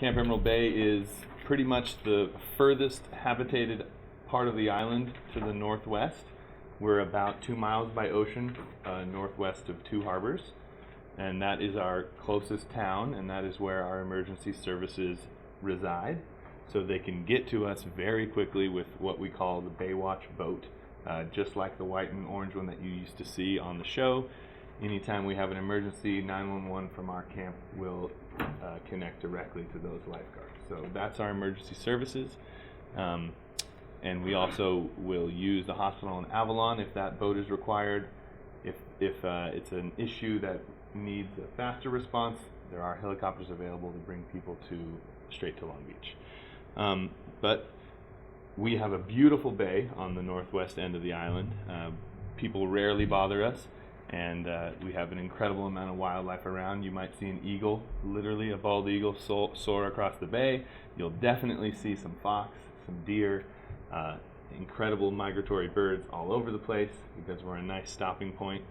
Camp Emerald Bay is pretty much the furthest habitated part of the island to the northwest. We're about 2 miles by ocean northwest of two harbors, and that is our closest town, and that is where our emergency services reside. So they can get to us very quickly with what we call the Baywatch boat, just like the white and orange one that you used to see on the show. Anytime we have an emergency, 911 from our camp will connect directly to those lifeguards. So that's our emergency services. And we also will use the hospital in Avalon if that boat is required. If it's an issue that needs a faster response, there are helicopters available to bring people straight to Long Beach. But we have a beautiful bay on the northwest end of the island. People rarely bother us, and we have an incredible amount of wildlife around. You might see an eagle, literally a bald eagle, soar across the bay. You'll definitely see some fox, some deer, incredible migratory birds all over the place because we're a nice stopping point.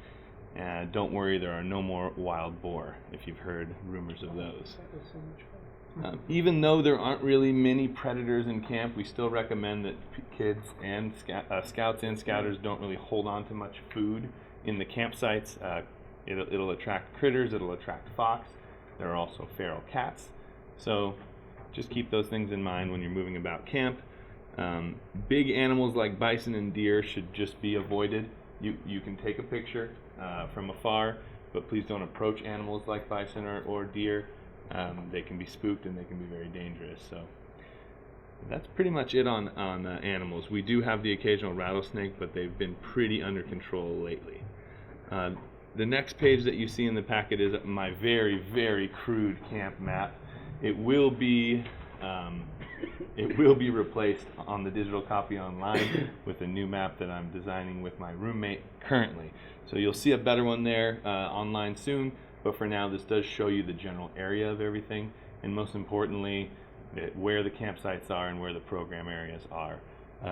And don't worry, there are no more wild boar, if you've heard rumors of those. Even though there aren't really many predators in camp, we still recommend that kids and scouts and scouters don't really hold on to much food in the campsites. It'll attract critters, it'll attract fox. There are also feral cats. So just keep those things in mind when you're moving about camp. Big animals like bison and deer should just be avoided. You can take a picture from afar, but please don't approach animals like bison or deer. They can be spooked and they can be very dangerous. So that's pretty much it on animals. We do have the occasional rattlesnake, but they've been pretty under control lately. The next page that you see in the packet is my very, very crude camp map. It will be replaced on the digital copy online with a new map that I'm designing with my roommate currently. So you'll see a better one there online soon. But for now, this does show you the general area of everything, and most importantly, where the campsites are and where the program areas are.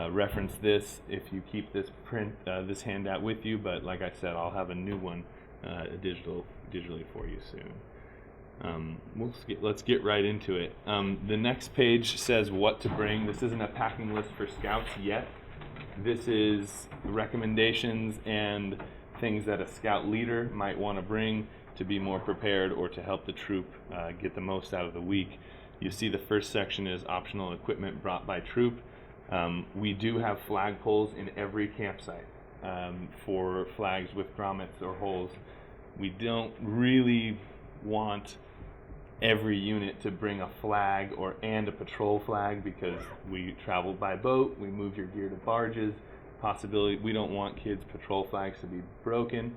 Reference this if you keep this this handout with you, but like I said, I'll have a new one digitally for you soon. Let's get right into it. The next page says what to bring. This isn't a packing list for scouts yet. This is recommendations and things that a scout leader might want to bring to be more prepared or to help the troop get the most out of the week. You see the first section is optional equipment brought by troop. We do have flag poles in every campsite for flags with grommets or holes. We don't really want every unit to bring a flag and a patrol flag because we travel by boat, we move your gear to barges. We don't want kids' patrol flags to be broken.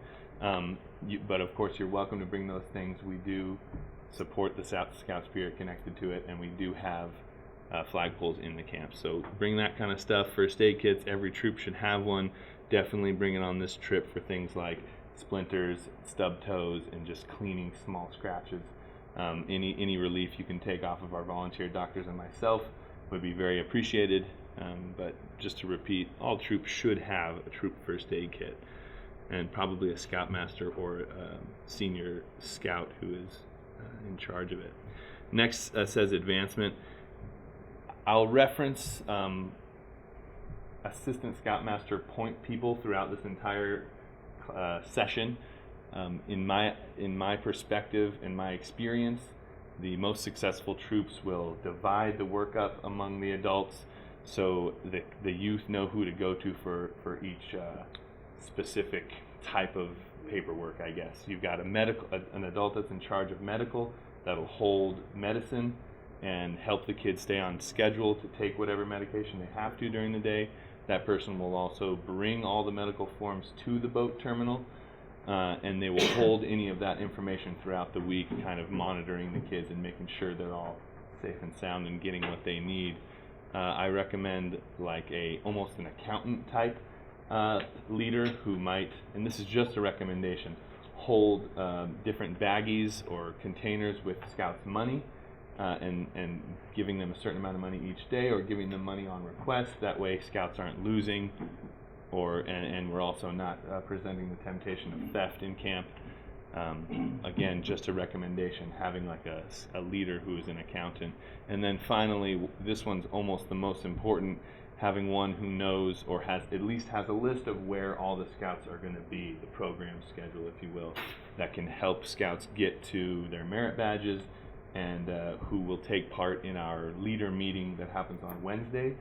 But of course, you're welcome to bring those things. We do support the Scout spirit connected to it, and we do have flagpoles in the camp. So bring that kind of stuff. First aid kits, every troop should have one. Definitely bring it on this trip for things like splinters, stub toes, and just cleaning small scratches. Any relief you can take off of our volunteer doctors and myself would be very appreciated. But just to repeat, all troops should have a troop first aid kit, and probably a scoutmaster or a senior scout who is in charge of it. Next says advancement. I'll reference assistant scoutmaster point people throughout this entire session. In my perspective, in my experience, the most successful troops will divide the work up among the adults, so the youth know who to go to for each specific type of paperwork, I guess. You've got an adult that's in charge of medical that'll hold medicine and help the kids stay on schedule to take whatever medication they have to during the day. That person will also bring all the medical forms to the boat terminal, and they will hold any of that information throughout the week, kind of monitoring the kids and making sure they're all safe and sound and getting what they need. I recommend almost an accountant type leader who might, and this is just a recommendation, hold different baggies or containers with scouts' money and giving them a certain amount of money each day, or giving them money on request. That way scouts aren't losing, and we're also not presenting the temptation of theft in camp. Again, just a recommendation, having like a leader who is an accountant. And then finally, this one's almost the most important, having one who knows or has at least has a list of where all the scouts are going to be, the program schedule, if you will, that can help scouts get to their merit badges, and who will take part in our leader meeting that happens on Wednesday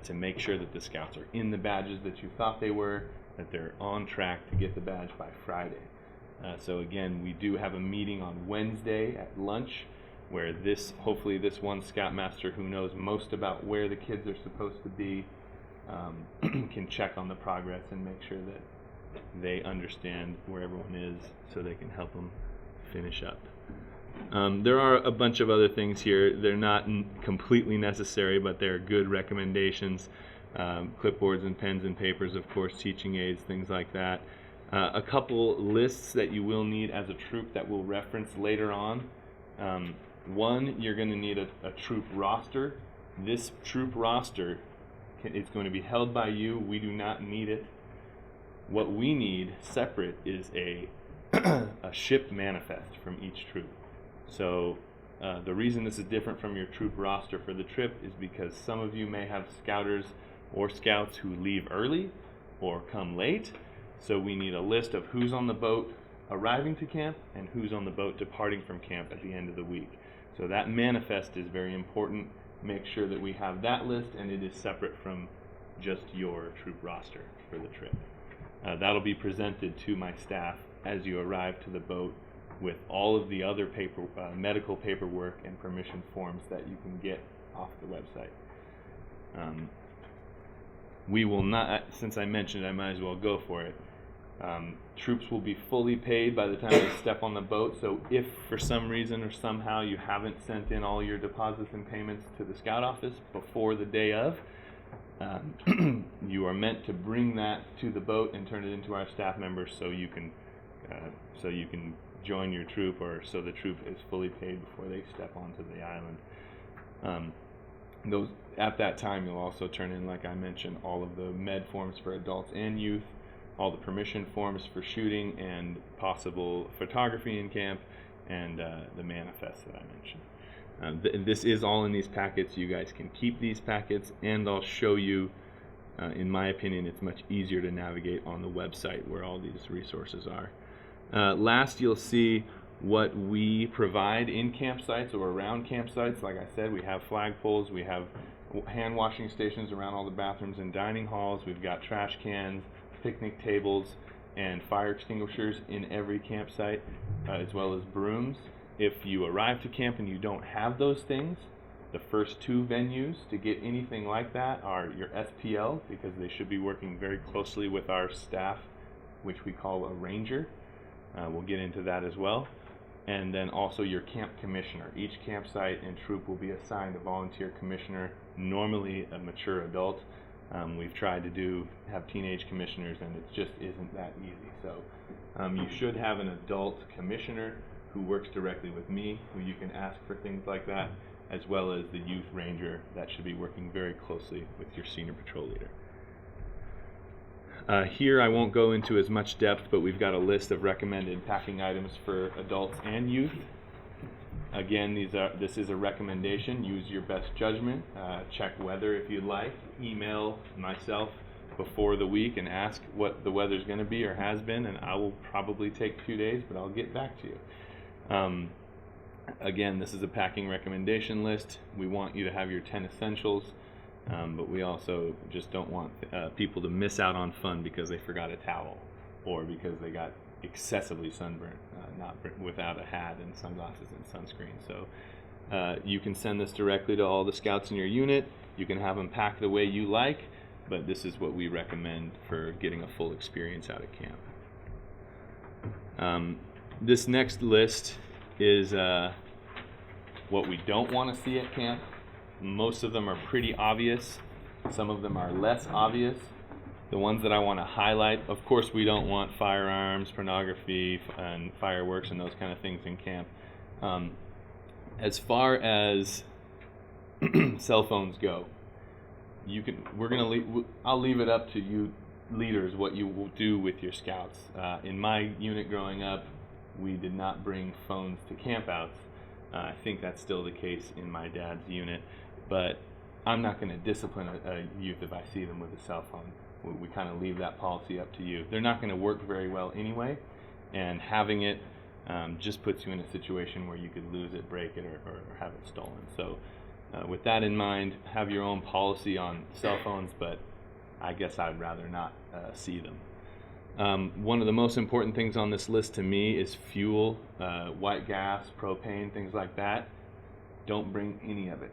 to make sure that the scouts are in the badges that you thought they were, that they're on track to get the badge by Friday. So again, we do have a meeting on Wednesday at lunch where hopefully this one scoutmaster who knows most about where the kids are supposed to be can check on the progress and make sure that they understand where everyone is so they can help them finish up. There are a bunch of other things here. They're not completely necessary, but they're good recommendations. Clipboards and pens and papers, of course, teaching aids, things like that. A couple lists that you will need as a troop that we'll reference later on. One, you're going to need a troop roster. This troop roster is going to be held by you. We do not need it. What we need separate is a ship manifest from each troop. So the reason this is different from your troop roster for the trip is because some of you may have scouters or scouts who leave early or come late. So we need a list of who's on the boat arriving to camp and who's on the boat departing from camp at the end of the week. So that manifest is very important. Make sure that we have that list and it is separate from just your troop roster for the trip. That'll be presented to my staff as you arrive to the boat with all of the other medical paperwork and permission forms that you can get off the website. We will not, since I mentioned it, I might as well go for it. Troops will be fully paid by the time they step on the boat, so if for some reason or somehow you haven't sent in all your deposits and payments to the scout office before the day of, you are meant to bring that to the boat and turn it into our staff members so you can join your troop, or so the troop is fully paid before they step onto the island. At that time, you'll also turn in, like I mentioned, all of the med forms for adults and youth, all the permission forms for shooting and possible photography in camp, and the manifest that I mentioned. This is all in these packets. You guys can keep these packets, and I'll show you, in my opinion, it's much easier to navigate on the website where all these resources are. Last, you'll see what we provide in campsites or around campsites. Like I said, we have flagpoles, we have hand washing stations around all the bathrooms and dining halls, we've got trash cans, picnic tables, and fire extinguishers in every campsite, as well as brooms. If you arrive to camp and you don't have those things, the first two venues to get anything like that are your SPL, because they should be working very closely with our staff, which we call a ranger. We'll get into that as well. And then also your camp commissioner. Each campsite and troop will be assigned a volunteer commissioner, normally a mature adult. We've tried to have teenage commissioners, and it just isn't that easy. So you should have an adult commissioner who works directly with me, who you can ask for things like that, as well as the youth ranger that should be working very closely with your senior patrol leader. Here I won't go into as much depth, but we've got a list of recommended packing items for adults and youth. Again, this is a recommendation. Use your best judgment. Check weather if you'd like. Email myself before the week and ask what the weather's going to be or has been, and I will probably take 2 days, but I'll get back to you. Again, this is a packing recommendation list. We want you to have your 10 essentials, but we also just don't want people to miss out on fun because they forgot a towel or because they got excessively sunburned, not without a hat and sunglasses and sunscreen. So you can send this directly to all the scouts in your unit. You can have them packed the way you like, but this is what we recommend for getting a full experience out of camp. This next list is what we don't want to see at camp. Most of them are pretty obvious. Some of them are less obvious. The ones that I want to highlight, of course, we don't want firearms, pornography, and fireworks and those kind of things in camp. As far as cell phones go, I'll leave it up to you leaders what you will do with your scouts. In my unit growing up, we did not bring phones to campouts. I think that's still the case in my dad's unit, but I'm not going to discipline a youth if I see them with a cell phone. We kind of leave that policy up to you. They're not going to work very well anyway, and having it just puts you in a situation where you could lose it, break it, or have it stolen. So with that in mind, have your own policy on cell phones, but I guess I'd rather not see them. One of the most important things on this list to me is fuel, white gas, propane, things like that. Don't bring any of it.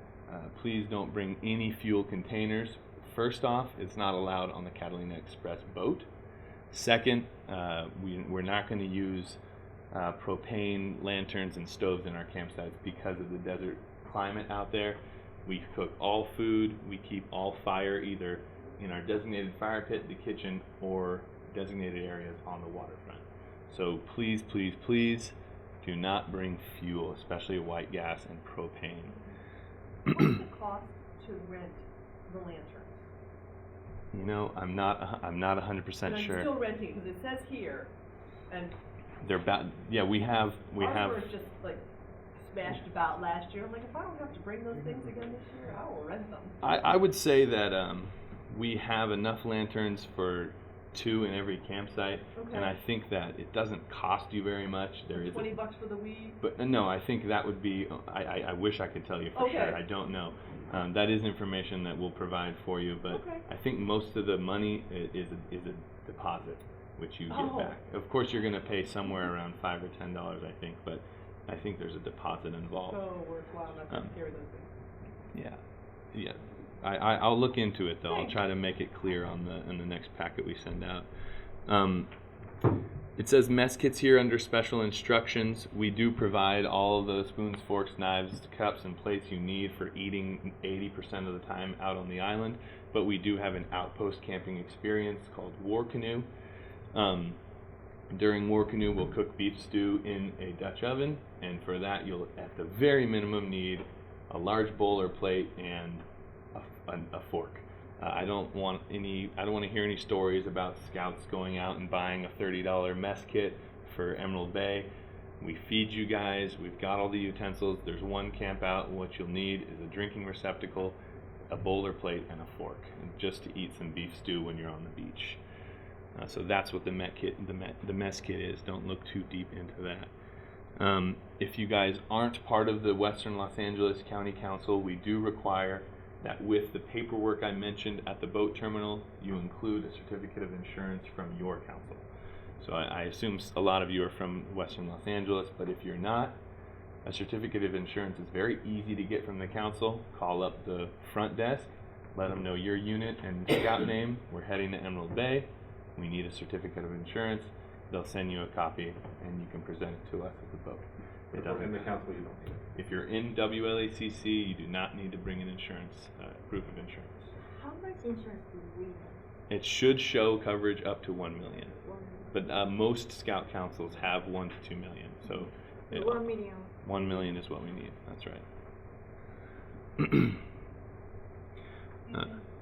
Please don't bring any fuel containers. First off, it's not allowed on the Catalina Express boat. Second, we're not going to use propane lanterns and stoves in our campsites because of the desert climate out there. We cook all food, we keep all fire either in our designated fire pit, the kitchen, or designated areas on the waterfront. So please, please, please do not bring fuel, especially white gas and propane. What's the cost to rent the lanterns? You know, I'm not 100% sure. I'm still renting because it says here, and they're bad. Yeah, we have. Ours were just like smashed about last year. I'm like, if I don't have to bring those things again this year, I will rent them. I would say that we have enough lanterns for 2 in every campsite, and I think that it doesn't cost you very much. There is $20 for the weed. But no, I think that would be. I wish I could tell you for sure. I don't know. That is information that we'll provide for you, but I think most of the money is a deposit, which you get back. Of course, you're going to pay somewhere around $5 or $10, I think, but I think there's a deposit involved. So worthwhile not to carry those things. Yeah. I'll look into it though. I'll try to make it clear on the next packet we send out. It says mess kits here under special instructions. We do provide all of the spoons, forks, knives, cups, and plates you need for eating 80% of the time out on the island. But we do have an outpost camping experience called War Canoe. During War Canoe, we'll cook beef stew in a Dutch oven, and for that you'll at the very minimum need a large bowl or plate and a fork. I don't want to hear any stories about scouts going out and buying a $30 mess kit for Emerald Bay. We feed you guys. We've got all the utensils. There's one camp out. What you'll need is a drinking receptacle, a bowl or plate, and a fork, and just to eat some beef stew when you're on the beach. So that's what the mess kit is. Don't look too deep into that. If you guys aren't part of the Western Los Angeles County Council, we do require that with the paperwork I mentioned at the boat terminal, you include a certificate of insurance from your council. So I assume a lot of you are from Western Los Angeles, but if you're not, a certificate of insurance is very easy to get from the council. Call up the front desk, let them know your unit and scout name. We're heading to Emerald Bay. We need a certificate of insurance. They'll send you a copy, and you can present it to us at the boat. It doesn't. In the council, you don't need it. If you're in WLACC, you do not need to bring an insurance, proof of insurance. How much insurance do we have? It should show coverage up to $1 million, but most scout councils have $1 to $2 million. So $1 million. $1 million is what we need. That's right.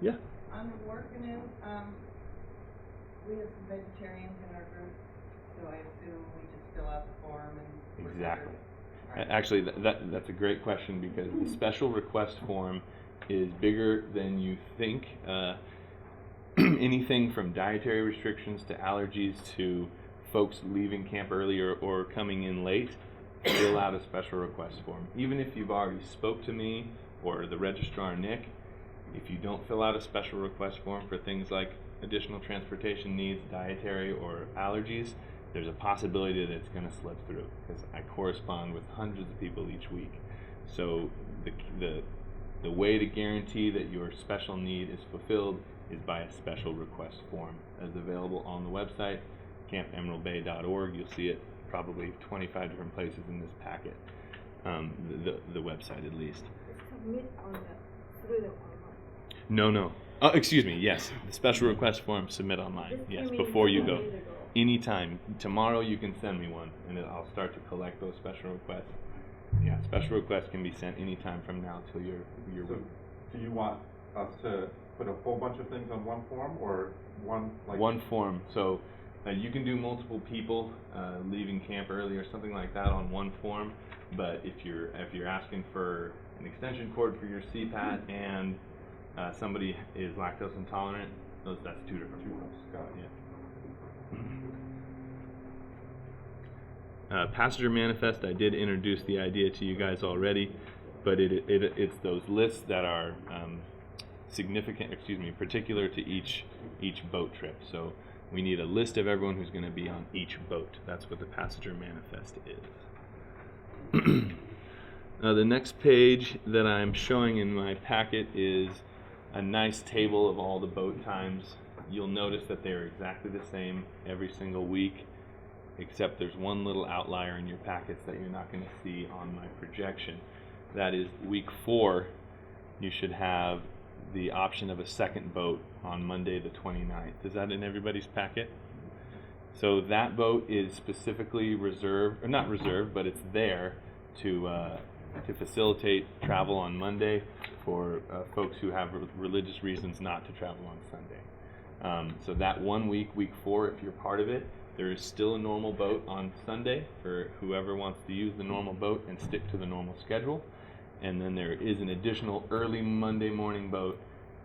Yeah. On the War Canoe, we have some vegetarians in our group, so I assume we just fill out the form and. Exactly. Actually, that's a great question because the special request form is bigger than you think. Anything from dietary restrictions to allergies to folks leaving camp early or coming in late, fill out a special request form. Even if you've already spoke to me or the registrar Nick, if you don't fill out a special request form for things like additional transportation needs, dietary, or allergies, there's a possibility that it's going to slip through because I correspond with hundreds of people each week. So the way to guarantee that your special need is fulfilled is by a special request form as available on the website, campemeraldbay.org. You'll see it probably 25 different places in this packet, the website at least. Submit through the online. No. Oh, excuse me. Yes, the special request form submit online. Yes, before you go. Anytime. Tomorrow you can send me one, and I'll start to collect those special requests. Yeah, special requests can be sent anytime from now till your So, do you want us to put a whole bunch of things on one form, or one like? One form. So, You can do multiple people leaving camp early or something like that on one form, but if you're asking for an extension cord for your CPAT and somebody is lactose intolerant, that's two different forms. Got it. Yeah. Passenger manifest, I did introduce the idea to you guys already, but it's those lists that are particular to each boat trip. So we need a list of everyone who's going to be on each boat. That's what the passenger manifest is. The next page that I'm showing in my packet is a nice table of all the boat times. You'll notice that they're exactly the same every single week, except there's one little outlier in your packets that you're not going to see on my projection. That is week 4, you should have the option of a second boat on Monday the 29th. Is that in everybody's packet? So that boat is specifically reserved, or not reserved, but it's there to facilitate travel on Monday for folks who have religious reasons not to travel on Sunday. So that 1 week, week 4, if you're part of it, there is still a normal boat on Sunday for whoever wants to use the normal boat and stick to the normal schedule. And then there is an additional early Monday morning boat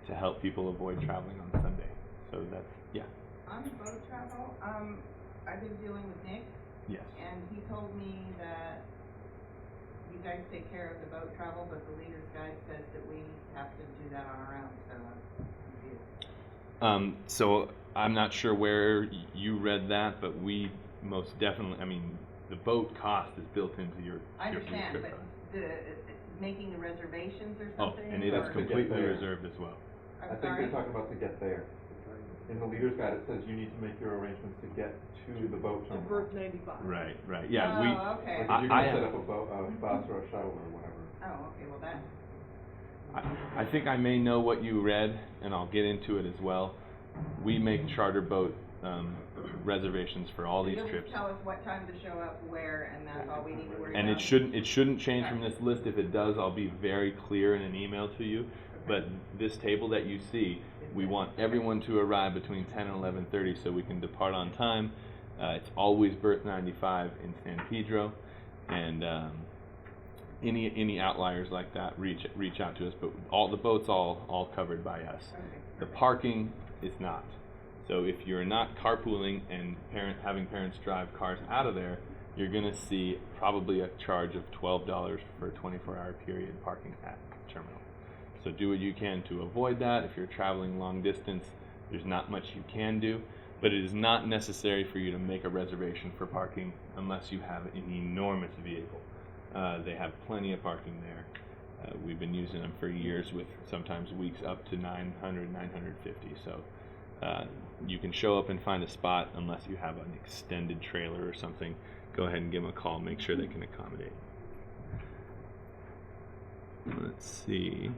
to help people avoid traveling on Sunday. So that's, yeah. On boat travel, I've been dealing with Nick, Yes. and he told me that you guys take care of the boat travel, but the leader's guide says that we have to do that on our own, so I'm confused. So I'm not sure where you read that, but we most definitely, the boat cost is built into your I understand, trip but cost. making the reservations or Oh, something? and it is or- completely To get there. reserved as well. I I'm think sorry? they're talking about to get there. In the leader's guide, it says you need to make your arrangements to get to the boat To terminal. Berth 95. Right. Yeah. Oh, okay. Like if I- you're I gonna set have- up a bus or a shuttle or whatever. Oh, okay, well that, I think I may know what you read, and I'll get into it as well. We make charter boat reservations for all these you'll trips, just tell us what time to show up where, and that's all we need to worry and about? it shouldn't change from this list. If it does, I'll be very clear in an email to you. But this table that you see, we want everyone to arrive between 10 and 11:30 so we can depart on time. It's always berth 95 in San Pedro, and any outliers like that, reach out to us. But all the boats all covered by us. Okay, The perfect. parking is not. So if you're not carpooling and having parents drive cars out of there, you're going to see probably a charge of $12 for a 24-hour period parking at the terminal. So do what you can to avoid that. If you're traveling long distance, there's not much you can do, but it is not necessary for you to make a reservation for parking unless you have an enormous vehicle. They have plenty of parking there. We've been using them for years with sometimes weeks up to 900, 950. So you can show up and find a spot unless you have an extended trailer or something. Go ahead and give them a call. Make sure they can accommodate. Let's see.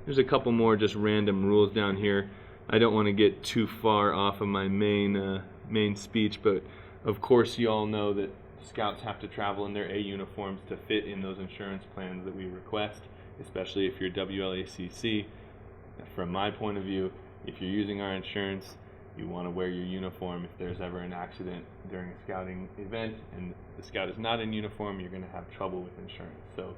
There's a couple more just random rules down here. I don't want to get too far off of my main speech, but of course you all know that scouts have to travel in their A uniforms to fit in those insurance plans that we request, especially if you're WLACC. From my point of view, if you're using our insurance, you want to wear your uniform. If there's ever an accident during a scouting event and the scout is not in uniform, you're going to have trouble with insurance. So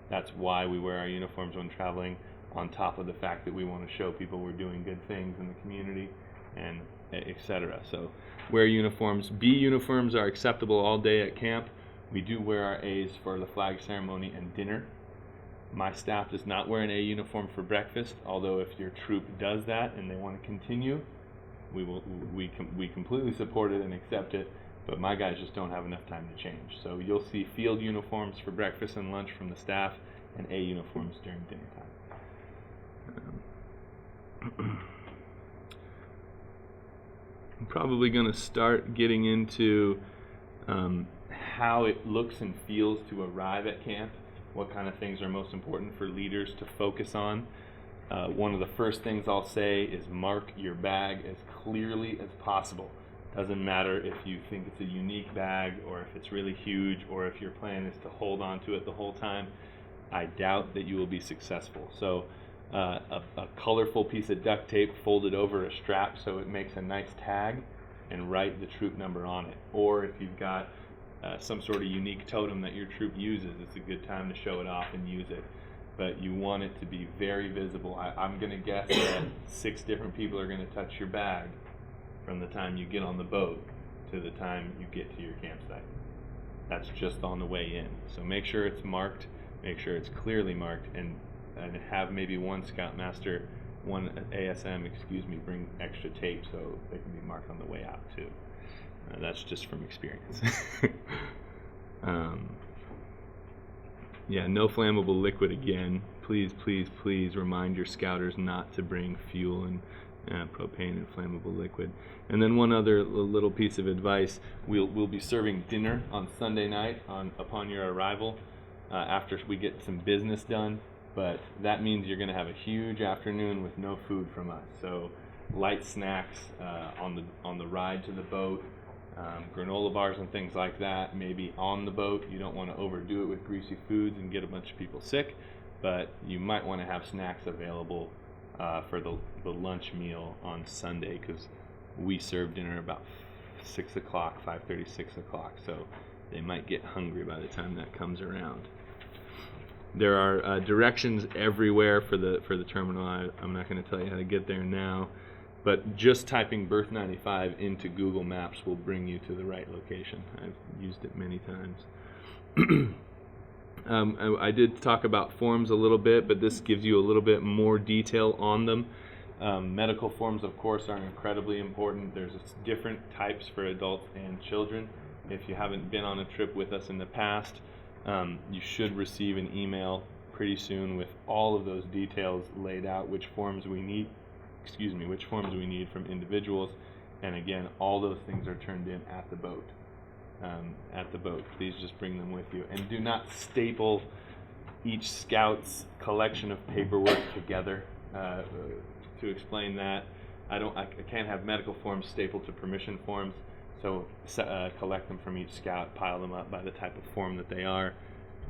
that's why we wear our uniforms when traveling, on top of the fact that we want to show people we're doing good things in the community, and etc. So wear uniforms. B uniforms are acceptable all day at camp. We do wear our A's for the flag ceremony and dinner. My staff does not wear an A uniform for breakfast, although if your troop does that and they want to continue, we completely support it and accept it, but my guys just don't have enough time to change. So you'll see field uniforms for breakfast and lunch from the staff and A uniforms during dinner time. I'm probably going to start getting into how it looks and feels to arrive at camp, what kind of things are most important for leaders to focus on. One of the first things I'll say is mark your bag as clearly as possible. Doesn't matter if you think it's a unique bag or if it's really huge or if your plan is to hold on to it the whole time. I doubt that you will be successful. So a colorful piece of duct tape folded over a strap so it makes a nice tag and write the troop number on it. Or if you've got some sort of unique totem that your troop uses, it's a good time to show it off and use it. But you want it to be very visible. I'm going to guess that 6 different people are going to touch your bag from the time you get on the boat to the time you get to your campsite. That's just on the way in. So make sure it's marked, make sure it's clearly marked, and have maybe one Scoutmaster, one ASM, bring extra tape so they can be marked on the way out too. That's just from experience. Yeah, no flammable liquid again. Please, please, please remind your scouters not to bring fuel and propane and flammable liquid. And then one other little piece of advice: we'll be serving dinner on Sunday night upon your arrival, after we get some business done. But that means you're going to have a huge afternoon with no food from us. So light snacks on the ride to the boat. Granola bars and things like that, maybe on the boat. You don't want to overdo it with greasy foods and get a bunch of people sick, but you might want to have snacks available for the lunch meal on Sunday, because we serve dinner about 6 o'clock, 5:30, 6 o'clock, so they might get hungry by the time that comes around. There are directions everywhere for the terminal. I'm not going to tell you how to get there now, but just typing Berth 95 into Google Maps will bring you to the right location. I've used it many times. I did talk about forms a little bit, but this gives you a little bit more detail on them. Medical forms, of course, are incredibly important. There's different types for adults and children. If you haven't been on a trip with us in the past, you should receive an email pretty soon with all of those details laid out, which forms we need from individuals, and again, all those things are turned in at the boat. Please just bring them with you, and do not staple each scout's collection of paperwork together. To explain that, I can't have medical forms stapled to permission forms, so collect them from each scout, pile them up by the type of form that they are,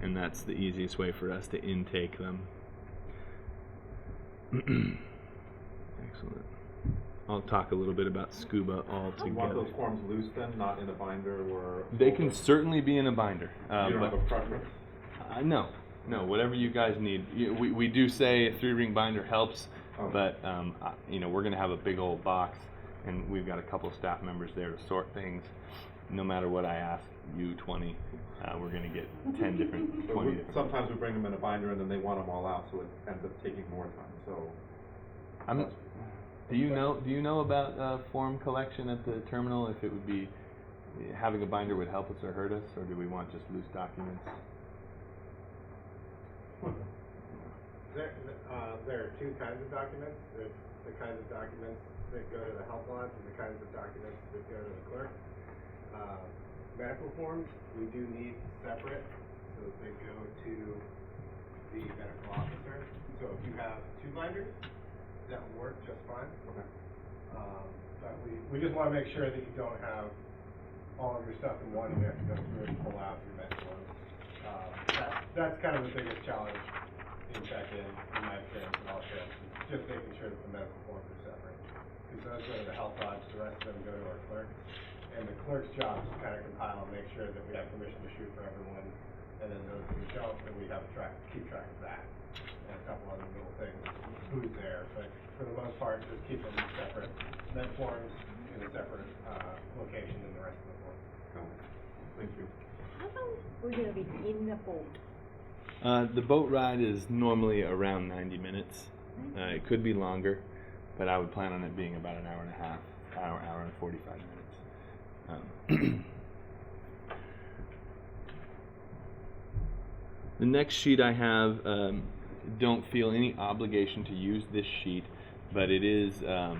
and that's the easiest way for us to intake them. Excellent. I'll talk a little bit about Scuba all Do you want together. those forms loose then, not in a binder or? They can certainly be in a binder. You don't have a preference? No, whatever you guys need. We do say a 3-ring binder helps, Okay. but we're going to have a big old box, and we've got a couple of staff members there to sort things. No matter what I ask you, 20, we're going to get 10 different, 20 different. Sometimes we bring them in a binder and then they want them all out, so it ends up taking more time. So. Do you know about form collection at the terminal? If it would be having a binder would help us or hurt us, or do we want just loose documents? There are 2 kinds of documents. There's the kinds of documents that go to the health lodge and the kinds of documents that go to the clerk. Medical forms we do need separate, so that they go to the medical officer. So if you have 2 binders, that will work just fine. Okay. But we just want to make sure that you don't have all of your stuff in one and you have to go through and pull out your medical ones. That's kind of the biggest challenge in check-in, in my experience in all trips, is just making sure that the medical forms are separate. Because those go to the health lodge, the rest of them go to our clerk. And the clerk's job is to kind of compile and make sure that we have permission to shoot for everyone. And then those who don't, then we have keep track of that. And a couple other little things, who's there. But for the most part, just keep them separate. Med forms in a separate location than the rest of the forms. Thank you. How long we're gonna be in the boat? The boat ride is normally around 90 minutes. It could be longer, but I would plan on it being about an hour and a half, hour and 45 minutes. The next sheet I have, don't feel any obligation to use this sheet, but it is a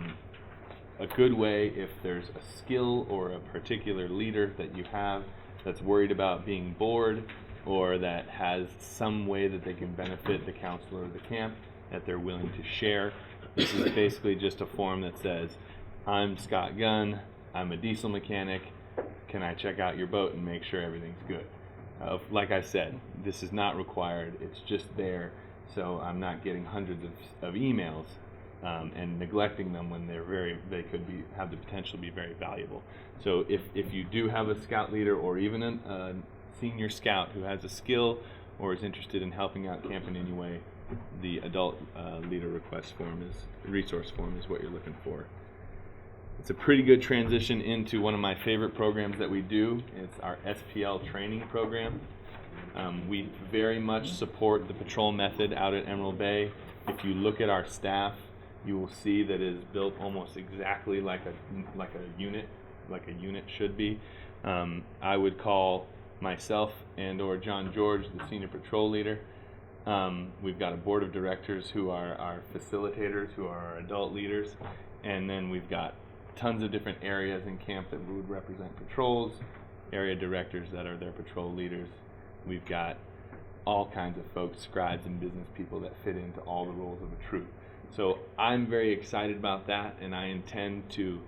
good way if there's a skill or a particular leader that you have that's worried about being bored, or that has some way that they can benefit the counselor or the camp that they're willing to share. This is basically just a form that says, I'm Scott Gunn, I'm a diesel mechanic, can I check out your boat and make sure everything's good? Like I said, this is not required, it's just there, so I'm not getting hundreds of emails. and neglecting them when they could have the potential to be very valuable. So if you do have a scout leader or even a senior scout who has a skill or is interested in helping out camp in any way, the adult leader resource form is what you're looking for. It's a pretty good transition into one of my favorite programs that we do. It's our SPL training program. We very much support the patrol method out at Emerald Bay. If you look at our staff, you will see that it is built almost exactly like a unit should be. I would call myself and or John George the senior patrol leader. We've got a board of directors who are our facilitators, who are our adult leaders, and then we've got tons of different areas in camp that would represent patrols, area directors that are their patrol leaders. We've got all kinds of folks, scribes and business people that fit into all the roles of a troop. So I'm very excited about that, and I intend to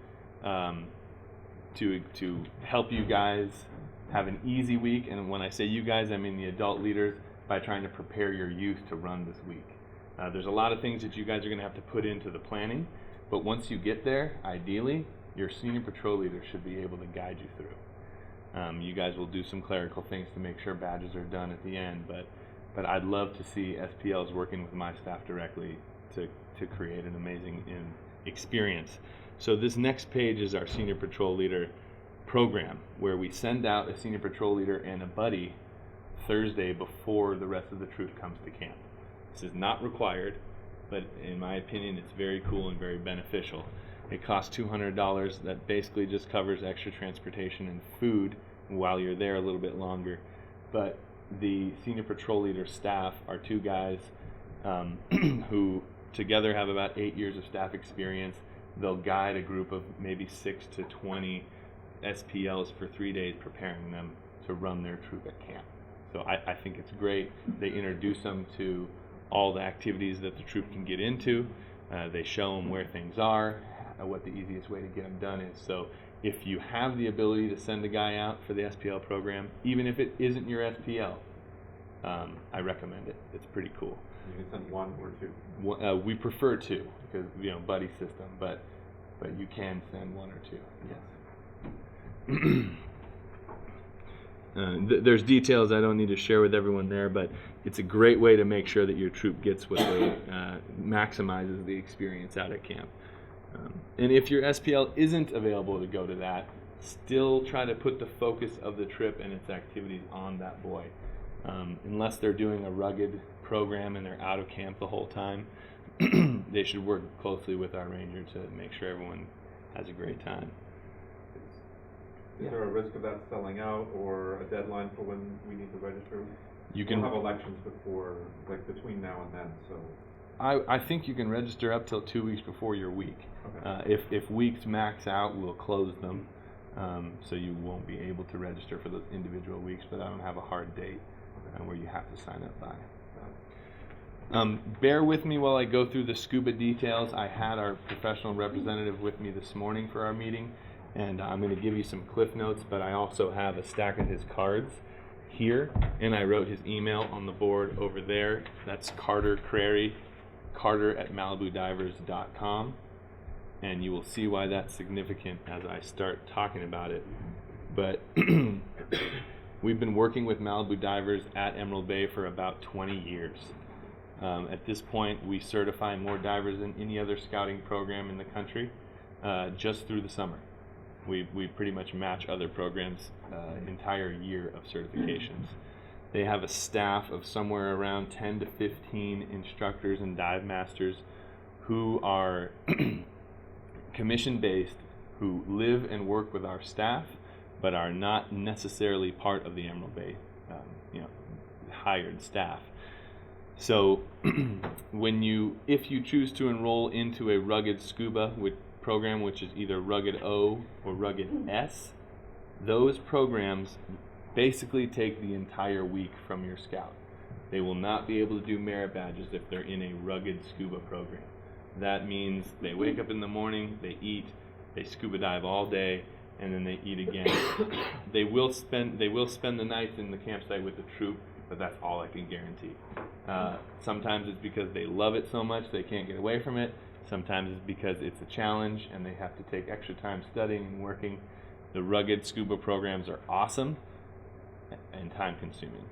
help you guys have an easy week. And when I say you guys, I mean the adult leaders, by trying to prepare your youth to run this week. There's a lot of things that you guys are going to have to put into the planning, but once you get there, ideally, your senior patrol leader should be able to guide you through. You guys will do some clerical things to make sure badges are done at the end, but I'd love to see SPLs working with my staff directly to create an amazing experience. So this next page is our senior patrol leader program, where we send out a senior patrol leader and a buddy Thursday before the rest of the troop comes to camp. This is not required, but in my opinion, it's very cool and very beneficial. It costs $200. That basically just covers extra transportation and food while you're there a little bit longer. But the senior patrol leader staff are two guys who together have about 8 years of staff experience. They'll guide a group of maybe 6 to 20 SPLs for 3 days, preparing them to run their troop at camp. So I think it's great. They introduce them to all the activities that the troop can get into. They show them where things are, what the easiest way to get them done is. So if you have the ability to send a guy out for the SPL program, even if it isn't your SPL, I recommend it. It's pretty cool. You can send one or two. We prefer two because buddy system, but you can send one or two. Yes. There's details I don't need to share with everyone there, but it's a great way to make sure that your troop gets what they maximizes the experience out at camp. And if your SPL isn't available to go to that, still try to put the focus of the trip and its activities on that boy. Unless they're doing a rugged program and they're out of camp the whole time, they should work closely with our ranger to make sure everyone has a great time. Is there a risk of that selling out or a deadline for when we need to register? You can we'll have elections between now and then, so. I think you can register up till 2 weeks before your week. Okay. If weeks max out, we'll close them, so you won't be able to register for those individual weeks, but I don't have a hard date where you have to sign up by. Bear with me while I go through the scuba details. I had our professional representative with me this morning for our meeting, and I'm going to give you some cliff notes, but I also have a stack of his cards here, and I wrote his email on the board over there. That's Carter Crary, carter@malibudivers.com, and you will see why that's significant as I start talking about it. But we've been working with Malibu Divers at Emerald Bay for about 20 years. At this point, we certify more divers than any other scouting program in the country, just through the summer. We pretty much match other programs' entire year of certifications. They have a staff of somewhere around 10 to 15 instructors and dive masters who are commission-based, who live and work with our staff, but are not necessarily part of the Emerald Bay hired staff. So if you choose to enroll into a rugged scuba program, which is either rugged O or rugged S, those programs basically take the entire week from your scout. They will not be able to do merit badges if they're in a rugged scuba program. That means they wake up in the morning, they eat, they scuba dive all day, and then they eat again. They will spend the nights in the campsite with the troop, but that's all I can guarantee. Sometimes it's because they love it so much they can't get away from it. Sometimes it's because it's a challenge and they have to take extra time studying and working. The rugged scuba programs are awesome and time consuming.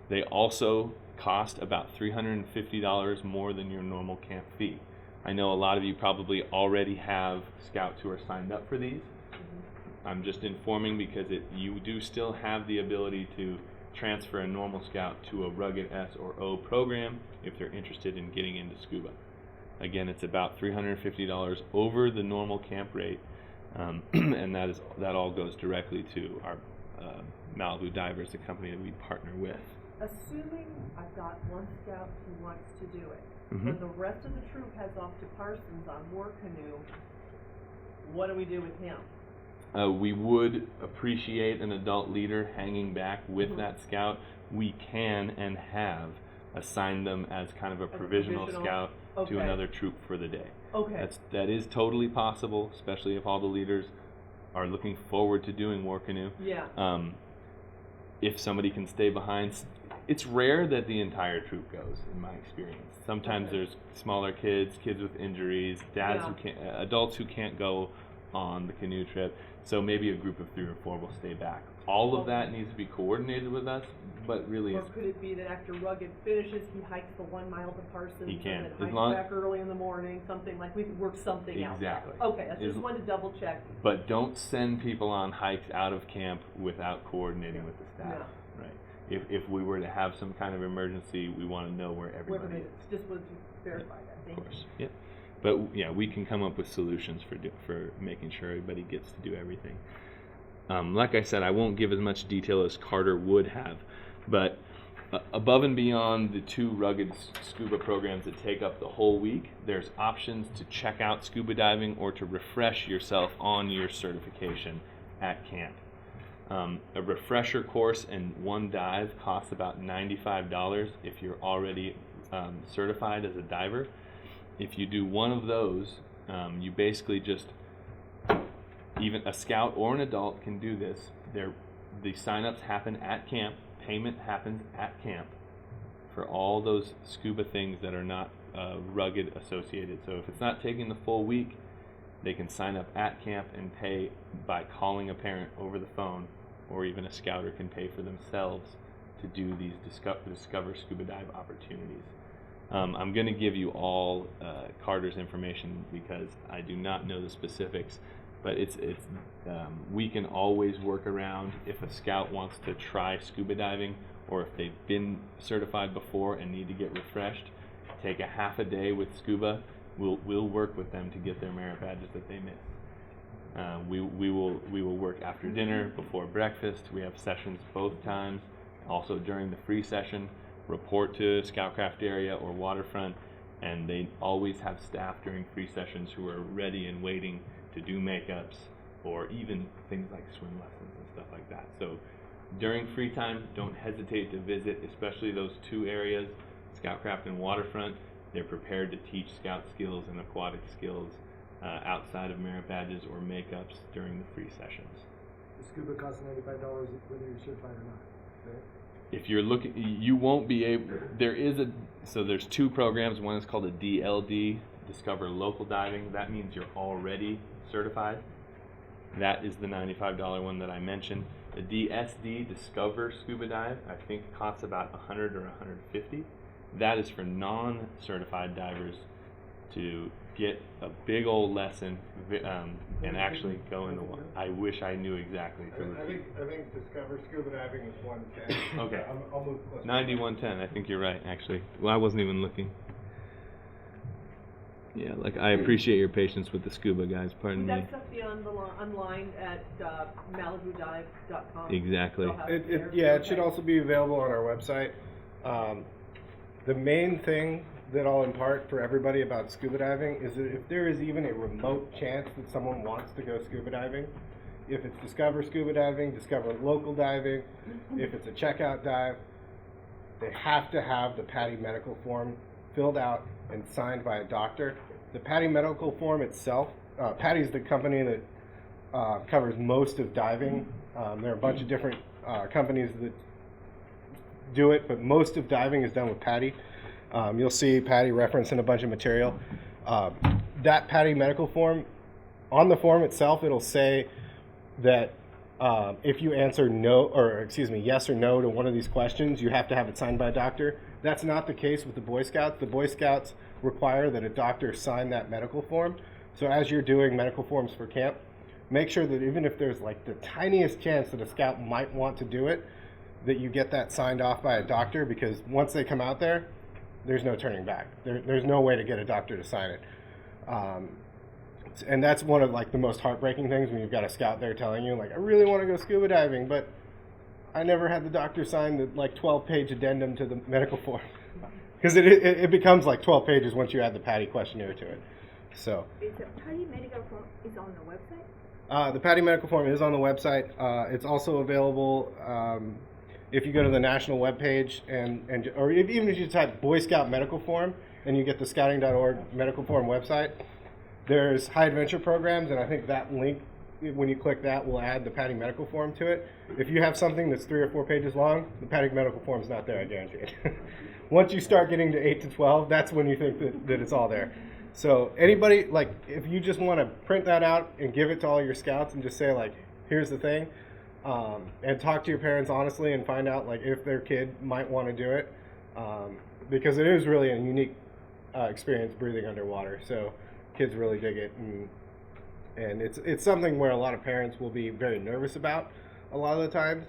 They also cost about $350 more than your normal camp fee. I know a lot of you probably already have scouts who are signed up for these. I'm just informing because you do still have the ability to transfer a normal scout to a rugged S or O program if they're interested in getting into scuba. Again, it's about $350 over the normal camp rate, and that all goes directly to our Malibu Divers, the company that we partner with. Assuming I've got one scout who wants to do it, Mhm. when the rest of the troop heads off to Parsons on War Canoe, what do we do with him? We would appreciate an adult leader hanging back with Mhm. that scout. We can and have assigned them as kind of a As a provisional provisional? scout to Okay. another troop for the day. Okay. That is totally possible, especially if all the leaders are looking forward to doing War Canoe. Yeah. If somebody can stay behind, it's rare that the entire troop goes, in my experience. Sometimes Okay. there's smaller kids with injuries, dads who can't, adults who can't go on the canoe trip. So maybe a group of 3 or 4 will stay back. All of that needs to be coordinated with us, but really Or it's, could it be that after Rugged finishes, he hikes the 1 mile to Parsons He can. and As then long- hikes back early in the morning, something like we could work something out. Exactly. Okay, I As- just wanted to double check. but don't send people on hikes out of camp without coordinating with the staff. No. Right. If we were to have some kind of emergency, we want to know where everybody Whether is. it's just wanted to verify that. Thank Of course. Yep. But yeah, we can come up with solutions for making sure everybody gets to do everything. Like I said, I won't give as much detail as Carter would have, but above and beyond the 2 rugged scuba programs that take up the whole week, there's options to check out scuba diving or to refresh yourself on your certification at camp. A refresher course and 1 dive costs about $95 if you're already certified as a diver. If you do one of those, you basically just, even a scout or an adult can do this. The sign-ups happen at camp. Payment happens at camp for all those scuba things that are not rugged associated. So if it's not taking the full week, they can sign up at camp and pay by calling a parent over the phone, or even a scouter can pay for themselves to do these discover scuba dive opportunities. I'm going to give you all Carter's information because I do not know the specifics, but we can always work around if a scout wants to try scuba diving, or if they've been certified before and need to get refreshed. Take a half a day with scuba. We'll work with them to get their merit badges that they miss. We will work after dinner, before breakfast. We have sessions both times. Also during the free session, report to Scoutcraft area or waterfront, and they always have staff during free sessions who are ready and waiting to do makeups or even things like swim lessons and stuff like that. So during free time, don't hesitate to visit, especially those 2 areas, Scoutcraft and waterfront. They're prepared to teach scout skills and aquatic skills outside of merit badges or makeups during the free sessions. The scuba costs $95 whether you're certified or not, right? If you're looking, you won't be able, there's 2 programs. One is called a DLD, Discover Local Diving. That means you're already certified. That is the $95 one that I mentioned. The DSD, Discover Scuba Dive, I think costs about $100 or $150. That is for non-certified divers to get a big old lesson and actually go into one. I wish I knew exactly. I think Discover Scuba Diving is 110. Okay. I'll move closer. 9110, I think you're right, actually. Well, I wasn't even looking. Yeah, I appreciate your patience with the scuba, guys. Pardon Would me. that stuff be online at MalibuDive.com? Exactly. They'll have it there? It should Okay. also be available on our website. The main thing that I'll impart for everybody about scuba diving is that if there is even a remote chance that someone wants to go scuba diving, if it's Discover Scuba Diving, Discover Local Diving, if it's a checkout dive, they have to have the PADI medical form filled out and signed by a doctor. The PADI medical form itself, PADI is the company that covers most of diving. There are a bunch of different companies that do it, but most of diving is done with PADI. You'll see PADI referenced in a bunch of material. that PADI medical form, on the form itself, it'll say that if you answer yes or no to one of these questions, you have to have it signed by a doctor. That's not the case with the Boy Scouts. The Boy Scouts require that a doctor sign that medical form. So as you're doing medical forms for camp, make sure that even if there's like the tiniest chance that a scout might want to do it, that you get that signed off by a doctor, because once they come out there, there's no turning back. There's no way to get a doctor to sign it. And that's one of like the most heartbreaking things when you've got a scout there telling you like, I really want to go scuba diving, but I never had the doctor sign the like 12-page addendum to the medical form. Because it becomes like 12 pages once you add the PADI questionnaire to it. So Is the PADI medical form is on the website? the PADI medical form is on the website. It's also available if you go to the national webpage or even if you type Boy Scout medical form and you get the scouting.org medical form website, there's high adventure programs, and I think that link, when you click that, will add the PADI medical form to it. If you have something that's 3 or 4 pages long, the PADI medical form is not there, I guarantee it. Once you start getting to 8 to 12, that's when you think that it's all there. So anybody, like, if you just want to print that out and give it to all your scouts and just say, like, here's the thing, and talk to your parents honestly and find out, like, if their kid might want to do it, because it is really a unique experience breathing underwater. So kids really dig it, and it's something where a lot of parents will be very nervous about a lot of the times.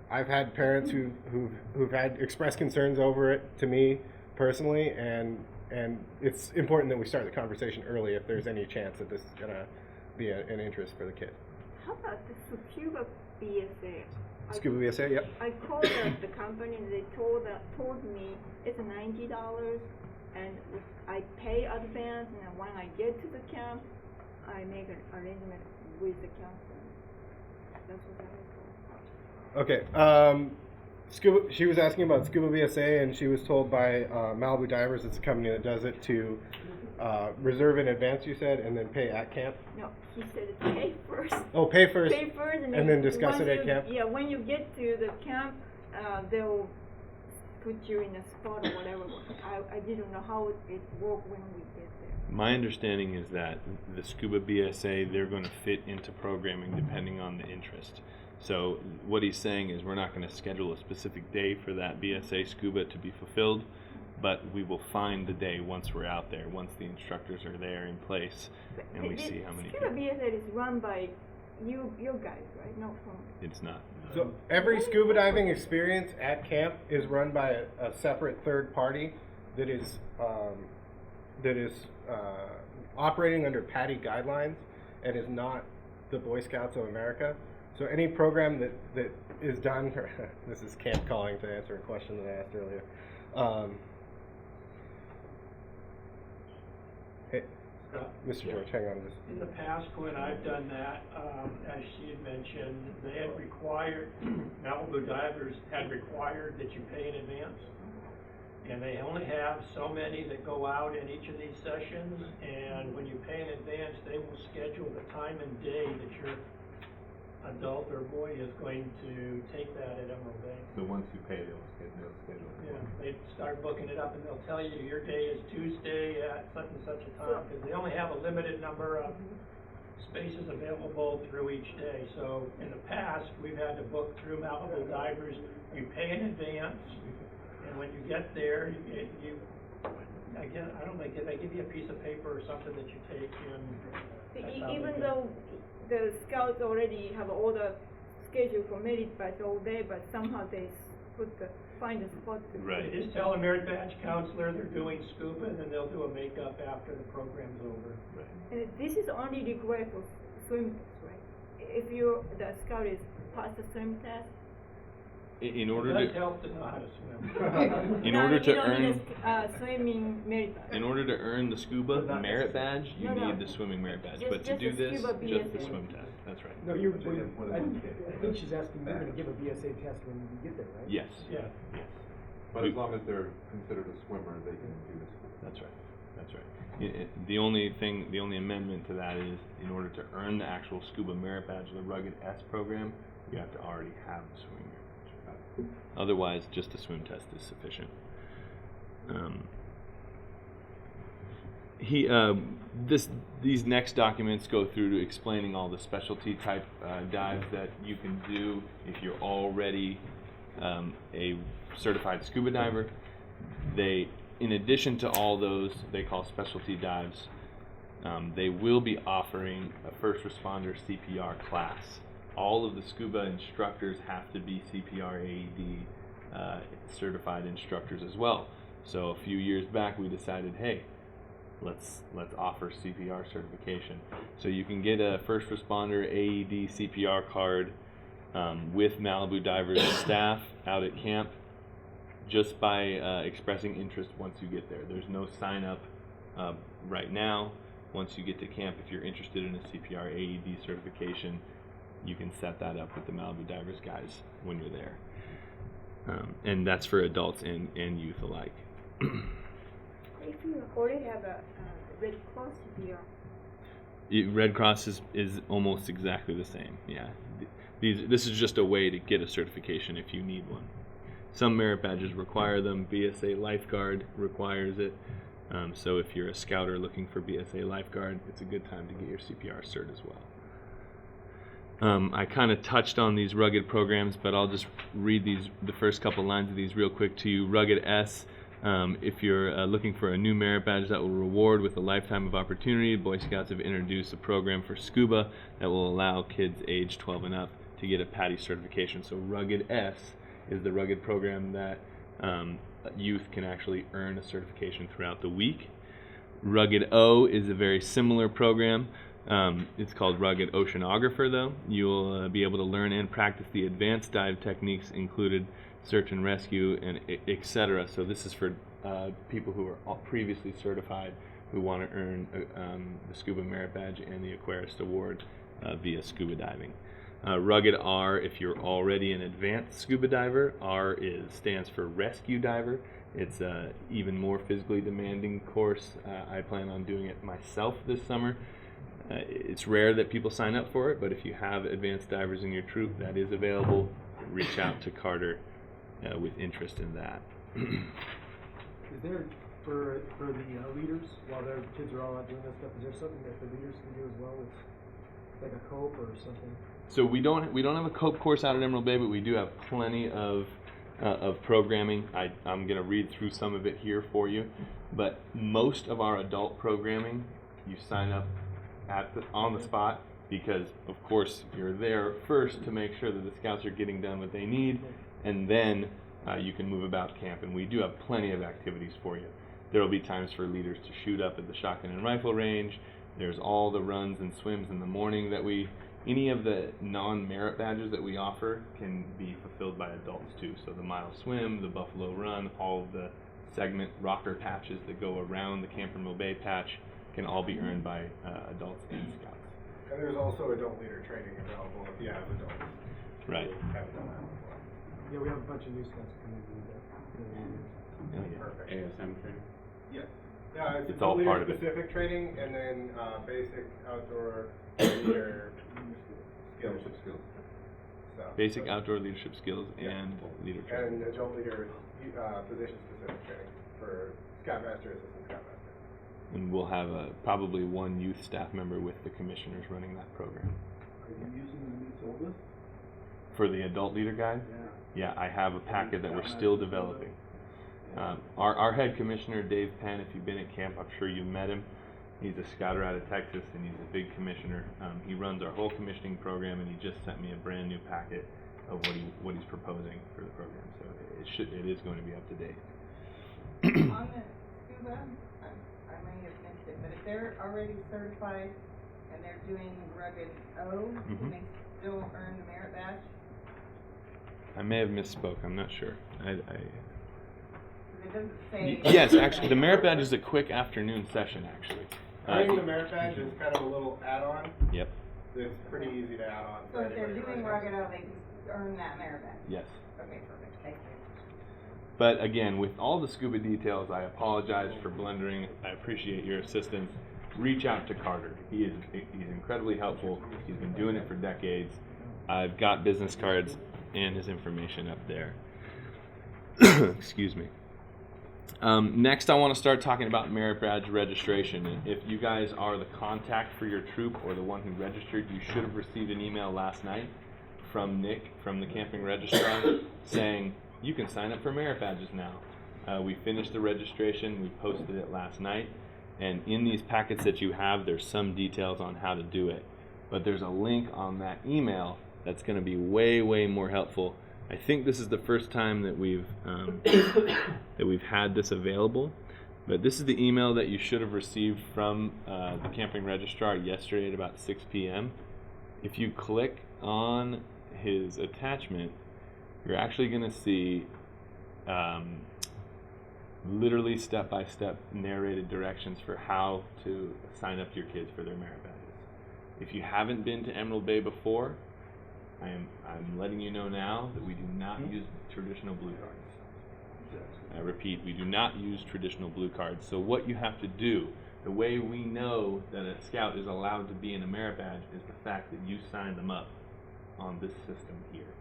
I've had parents who've had expressed concerns over it to me personally, and it's important that we start the conversation early if there's any chance that this is gonna be an interest for the kid. How about the Scuba BSA? Scuba BSA, yep. I called the company and they told me it's $90, and I pay advance, and when I get to the camp, I make an arrangement with the counselor. That's what I was told. Okay. Scuba. She was asking about Scuba BSA, and she was told by Malibu Divers, it's a company that does it, to reserve in advance, you said, and then pay at camp? No, he said pay first. Oh, pay first. Pay first, and then discuss it at camp? Yeah, when you get to the camp, they'll put you in a spot or whatever. I didn't know how it worked when we get there. My understanding is that the Scuba BSA, they're going to fit into programming depending on the interest. So what he's saying is we're not going to schedule a specific day for that BSA Scuba to be fulfilled, but we will find the day once we're out there, once the instructors are there in place, and we see how many Scuba people. BSA is run by you guys, right? Not from... It's not. So every scuba diving experience at camp is run by a separate third party that is operating under PADI guidelines and is not the Boy Scouts of America. So any program that is done, this is camp calling to answer a question that I asked earlier. Hey, Mr. George, hang on just. In the past, when I've done that, as she had mentioned, they had required, Malibu Divers had required that you pay in advance. And they only have so many that go out in each of these sessions, and when you pay in advance, they will schedule the time and day that your adult or boy is going to take that at Emerald Bay. So once you pay, they'll schedule it. Yeah, they start booking it up, and they'll tell you your day is Tuesday at such and such a time, because they only have a limited number of spaces available through each day. So in the past, we've had to book through Malibu Divers. You pay in advance, and when you get there, I don't think they give you a piece of paper or something that you take in. Even though the scouts already have all the schedule for merit badge all day, but somehow they find a spot to. Right. They just tell a merit badge counselor they're doing scuba, and then they'll do a makeup after the program's over. Right. And this is only required for swim test, right? If the scout is passed the swim test. In order It does to help to know how to swim. in No, order you to don't earn need a swimming merit badge. in order to earn the scuba Not merit badge, you No. need the swimming merit badge. Just- But to just do the this, scuba just the BSA. swim test. That's right. No, One I of those kids. think she's asking, you're gonna give a BSA test when you get there, right? Yes. Yeah. Yes. But as long as they're considered a swimmer, they can do this. That's right. That's right. The only amendment to that is in order to earn the actual scuba merit badge, the Rugged S program, you have to already have the swimming merit badge. Otherwise, just a swim test is sufficient. these next documents go through to explaining all the specialty type dives that you can do if you're already a certified scuba diver. They, in addition to all those they call specialty dives, they will be offering a first responder CPR class. All of the scuba instructors have to be CPR AED certified instructors as well. So a few years back we decided, hey, let's offer CPR certification. So you can get a first responder AED CPR card with Malibu Divers staff out at camp just by expressing interest once you get there. There's no sign up right now. Once you get to camp, if you're interested in a CPR AED certification, you can set that up with the Malibu Divers guys when you're there. And that's for adults and youth alike. If you already have a Red Cross here, Red Cross is almost exactly the same, yeah. This is just a way to get a certification if you need one. Some merit badges require them. BSA Lifeguard requires it. So if you're a scouter looking for BSA Lifeguard, it's a good time to get your CPR cert as well. I kind of touched on these rugged programs, but I'll just read the first couple lines of these real quick to you. Rugged S, if you're looking for a new merit badge that will reward with a lifetime of opportunity, Boy Scouts have introduced a program for scuba that will allow kids age 12 and up to get a PADI certification. So Rugged S is the rugged program that youth can actually earn a certification throughout the week. Rugged O is a very similar program. It's called Rugged Oceanographer, though. You'll be able to learn and practice the advanced dive techniques, included search and rescue, and etc. So this is for people who are previously certified who want to earn the Scuba Merit Badge and the Aquarist Award via scuba diving. Rugged R, if you're already an advanced scuba diver. R stands for Rescue Diver. It's an even more physically demanding course. I plan on doing it myself this summer. It's rare that people sign up for it, but if you have advanced divers in your troop, that is available. Reach out to Carter with interest in that. Is there, for the leaders, while their kids are all out doing that stuff, is there something that the leaders can do as well? It's like a cope or something? So we don't have a cope course out at Emerald Bay, but we do have plenty of programming. I'm going to read through some of it here for you, but most of our adult programming, you sign up on the spot, because of course you're there first to make sure that the scouts are getting done what they need, and then you can move about camp. And we do have plenty of activities for you. There will be times for leaders to shoot up at the shotgun and rifle range. There's all the runs and swims in the morning that any of the non-merit badges that we offer can be fulfilled by adults too. So the mile swim, the buffalo run, all of the segment rocker patches that go around the Camp Emerald Bay patch can all be earned by adults and scouts. And there's also adult leader training available if you have adults. Right. who haven't done that before. Yeah, we have a bunch of new scouts coming to do that. Oh, yeah. Perfect. ASM training? Yeah. Yeah, it's It's all part of it. specific training and then basic outdoor leader skills. So, Basic outdoor leadership skills and leader training. and adult leader position specific training for Scoutmaster, Assistant Scoutmaster. And we'll have probably one youth staff member with the commissioners running that program. Are you using the new syllabus? For the adult leader guide? Yeah, I have a packet that we're still developing. Our head commissioner, Dave Penn, if you've been at camp, I'm sure you met him. He's a scouter out of Texas, and he's a big commissioner. He runs our whole commissioning program, and he just sent me a brand new packet of what he's proposing for the program. So it is going to be up to date. On the scuba, I may have missed it, but if they're already certified and they're doing rugged O, can they still earn the merit badge? I may have misspoke. I'm not sure. It doesn't say. Yes, actually, the merit badge is a quick afternoon session. Actually. I think the merit badge is kind of a little add-on. Yep. It's pretty easy to add on. So if they're doing rugged O, they can earn that merit badge? Yes. Okay, perfect, thank you. But again, with all the scuba details, I apologize for blundering. I appreciate your assistance. Reach out to Carter. He's incredibly helpful. He's been doing it for decades. I've got business cards and his information up there. Excuse me. Next, I want to start talking about merit badge registration. If you guys are the contact for your troop or the one who registered, you should have received an email last night from Nick from the camping registrar saying you can sign up for merit badges now. We finished the registration. We posted it last night. And in these packets that you have, there's some details on how to do it. But there's a link on that email that's going to be way, way more helpful. I think this is the first time that we've had this available. But this is the email that you should have received from the camping registrar yesterday at about 6 p.m. If you click on his attachment, you're actually going to see literally step-by-step narrated directions for how to sign up your kids for their merit badges. If you haven't been to Emerald Bay before, I'm letting you know now that we do not use traditional blue cards. I repeat, we do not use traditional blue cards. So what you have to do, the way we know that a scout is allowed to be in a merit badge is the fact that you sign them up on this system here.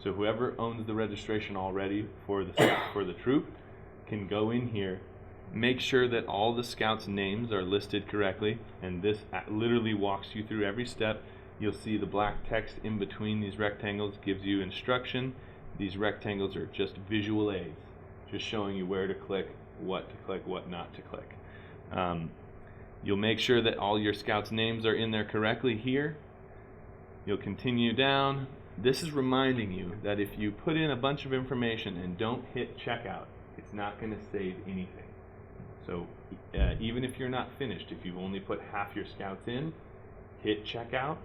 So whoever owns the registration already for the troop can go in here, make sure that all the scouts' names are listed correctly, and this literally walks you through every step. You'll see the black text in between these rectangles gives you instruction. These rectangles are just visual aids, just showing you where to click, what not to click. You'll make sure that all your scouts' names are in there correctly here. You'll continue down. This is reminding you that if you put in a bunch of information and don't hit checkout, it's not going to save anything. So even if you're not finished, if you've only put half your scouts in, hit checkout,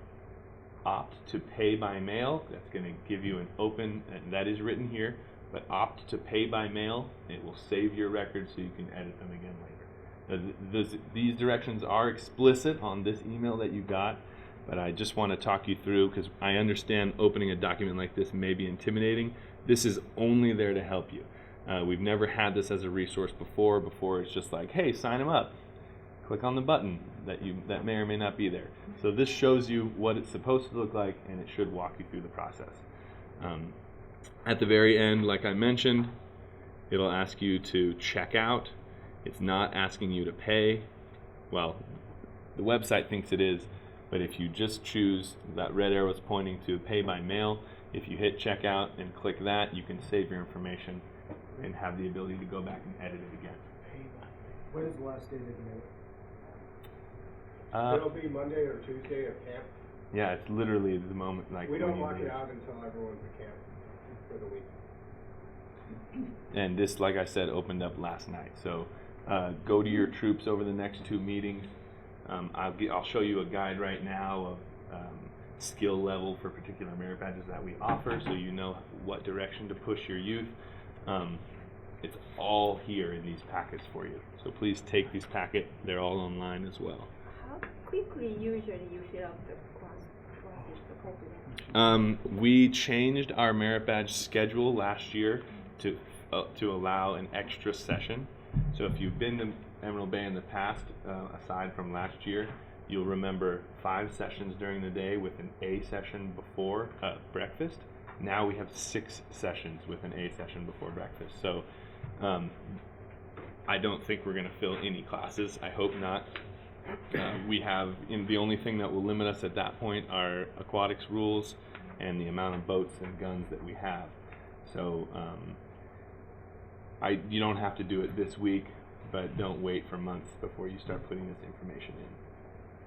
opt to pay by mail. That's going to give you an open, and that is written here, but opt to pay by mail. It will save your records so you can edit them again later. These directions are explicit on this email that you got, but I just want to talk you through because I understand opening a document like this may be intimidating. This is only there to help you. We've never had this as a resource before. Before it's just like, hey, sign them up. Click on the button that may or may not be there. So this shows you what it's supposed to look like, and it should walk you through the process. At the very end, like I mentioned, it'll ask you to check out. It's not asking you to pay. Well, the website thinks it is, but if you just choose that red arrow is pointing to pay by mail, if you hit checkout and click that, you can save your information and have the ability to go back and edit it again. When is the last day they can edit? It'll be Monday or Tuesday at camp. Yeah, it's literally the moment We when don't you lock leave. it out until everyone's at camp for the week. And this, like I said, opened up last night. So go to your troops over the next 2 meetings. I'll show you a guide right now of skill level for particular merit badges that we offer, so you know what direction to push your youth. It's all here in these packets for you. So please take these packets. They're all online as well. How quickly usually you fill up the classes, the program? We changed our merit badge schedule last year to allow an extra session. So if you've been to Emerald Bay in the past, aside from last year, you'll remember 5 sessions during the day with an A session before breakfast. Now we have 6 sessions with an A session before breakfast. So I don't think we're going to fill any classes. I hope not. We have, the only thing that will limit us at that point are aquatics rules and the amount of boats and guns that we have. So you don't have to do it this week, but don't wait for months before you start putting this information in.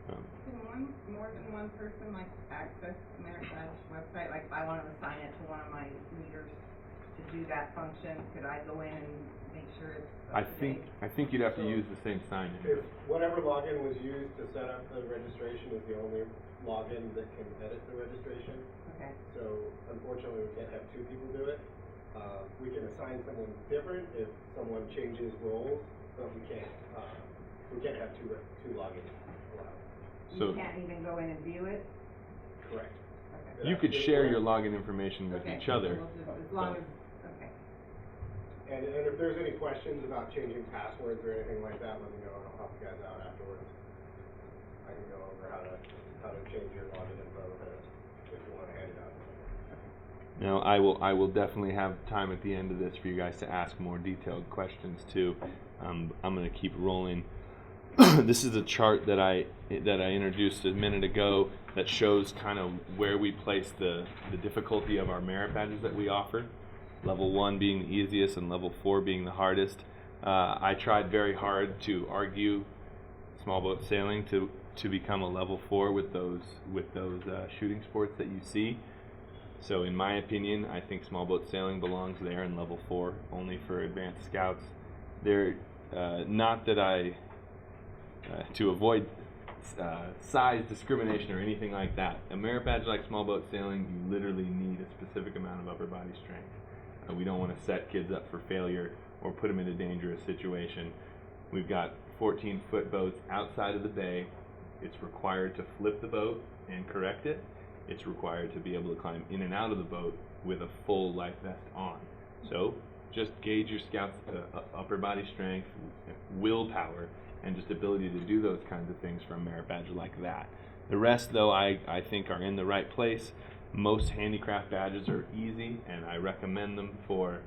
Can more than one person like access the merit badge website? Like if I wanted to sign it to one of my leaders to do that function, could I go in and make sure it's up to date? I think you'd have to use the same sign-in. If whatever login was used to set up the registration is the only login that can edit the registration. Okay. So unfortunately, we can't have 2 people do it. We can assign someone different if someone changes roles, but we can't have two logins allowed. So You can't even go in and view it? Correct. Okay. you could share your login information with Okay, each other. so we'll just, as long but- as, okay. And if there's any questions about changing passwords or anything like that, let me know and I'll help you guys out afterwards. I can go over how to change your login info if you want to hand it out. Now, I will definitely have time at the end of this for you guys to ask more detailed questions too. I'm going to keep rolling. This is a chart that I introduced a minute ago that shows kind of where we place the difficulty of our merit badges that we offer. Level 1 being the easiest and level 4 being the hardest. I tried very hard to argue small boat sailing to become a level 4 with those shooting sports that you see. So in my opinion, I think small boat sailing belongs there in level 4, only for advanced scouts. They're not that I to avoid size discrimination or anything like that. A merit badge like small boat sailing, you literally need a specific amount of upper body strength. We don't want to set kids up for failure or put them in a dangerous situation. We've got 14-foot boats outside of the bay. It's required to flip the boat and correct it. It's required to be able to climb in and out of the boat with a full life vest on. So just gauge your scouts' upper body strength, willpower, and just ability to do those kinds of things for a merit badge like that. The rest, though, I think are in the right place. Most handicraft badges are easy, and I recommend them for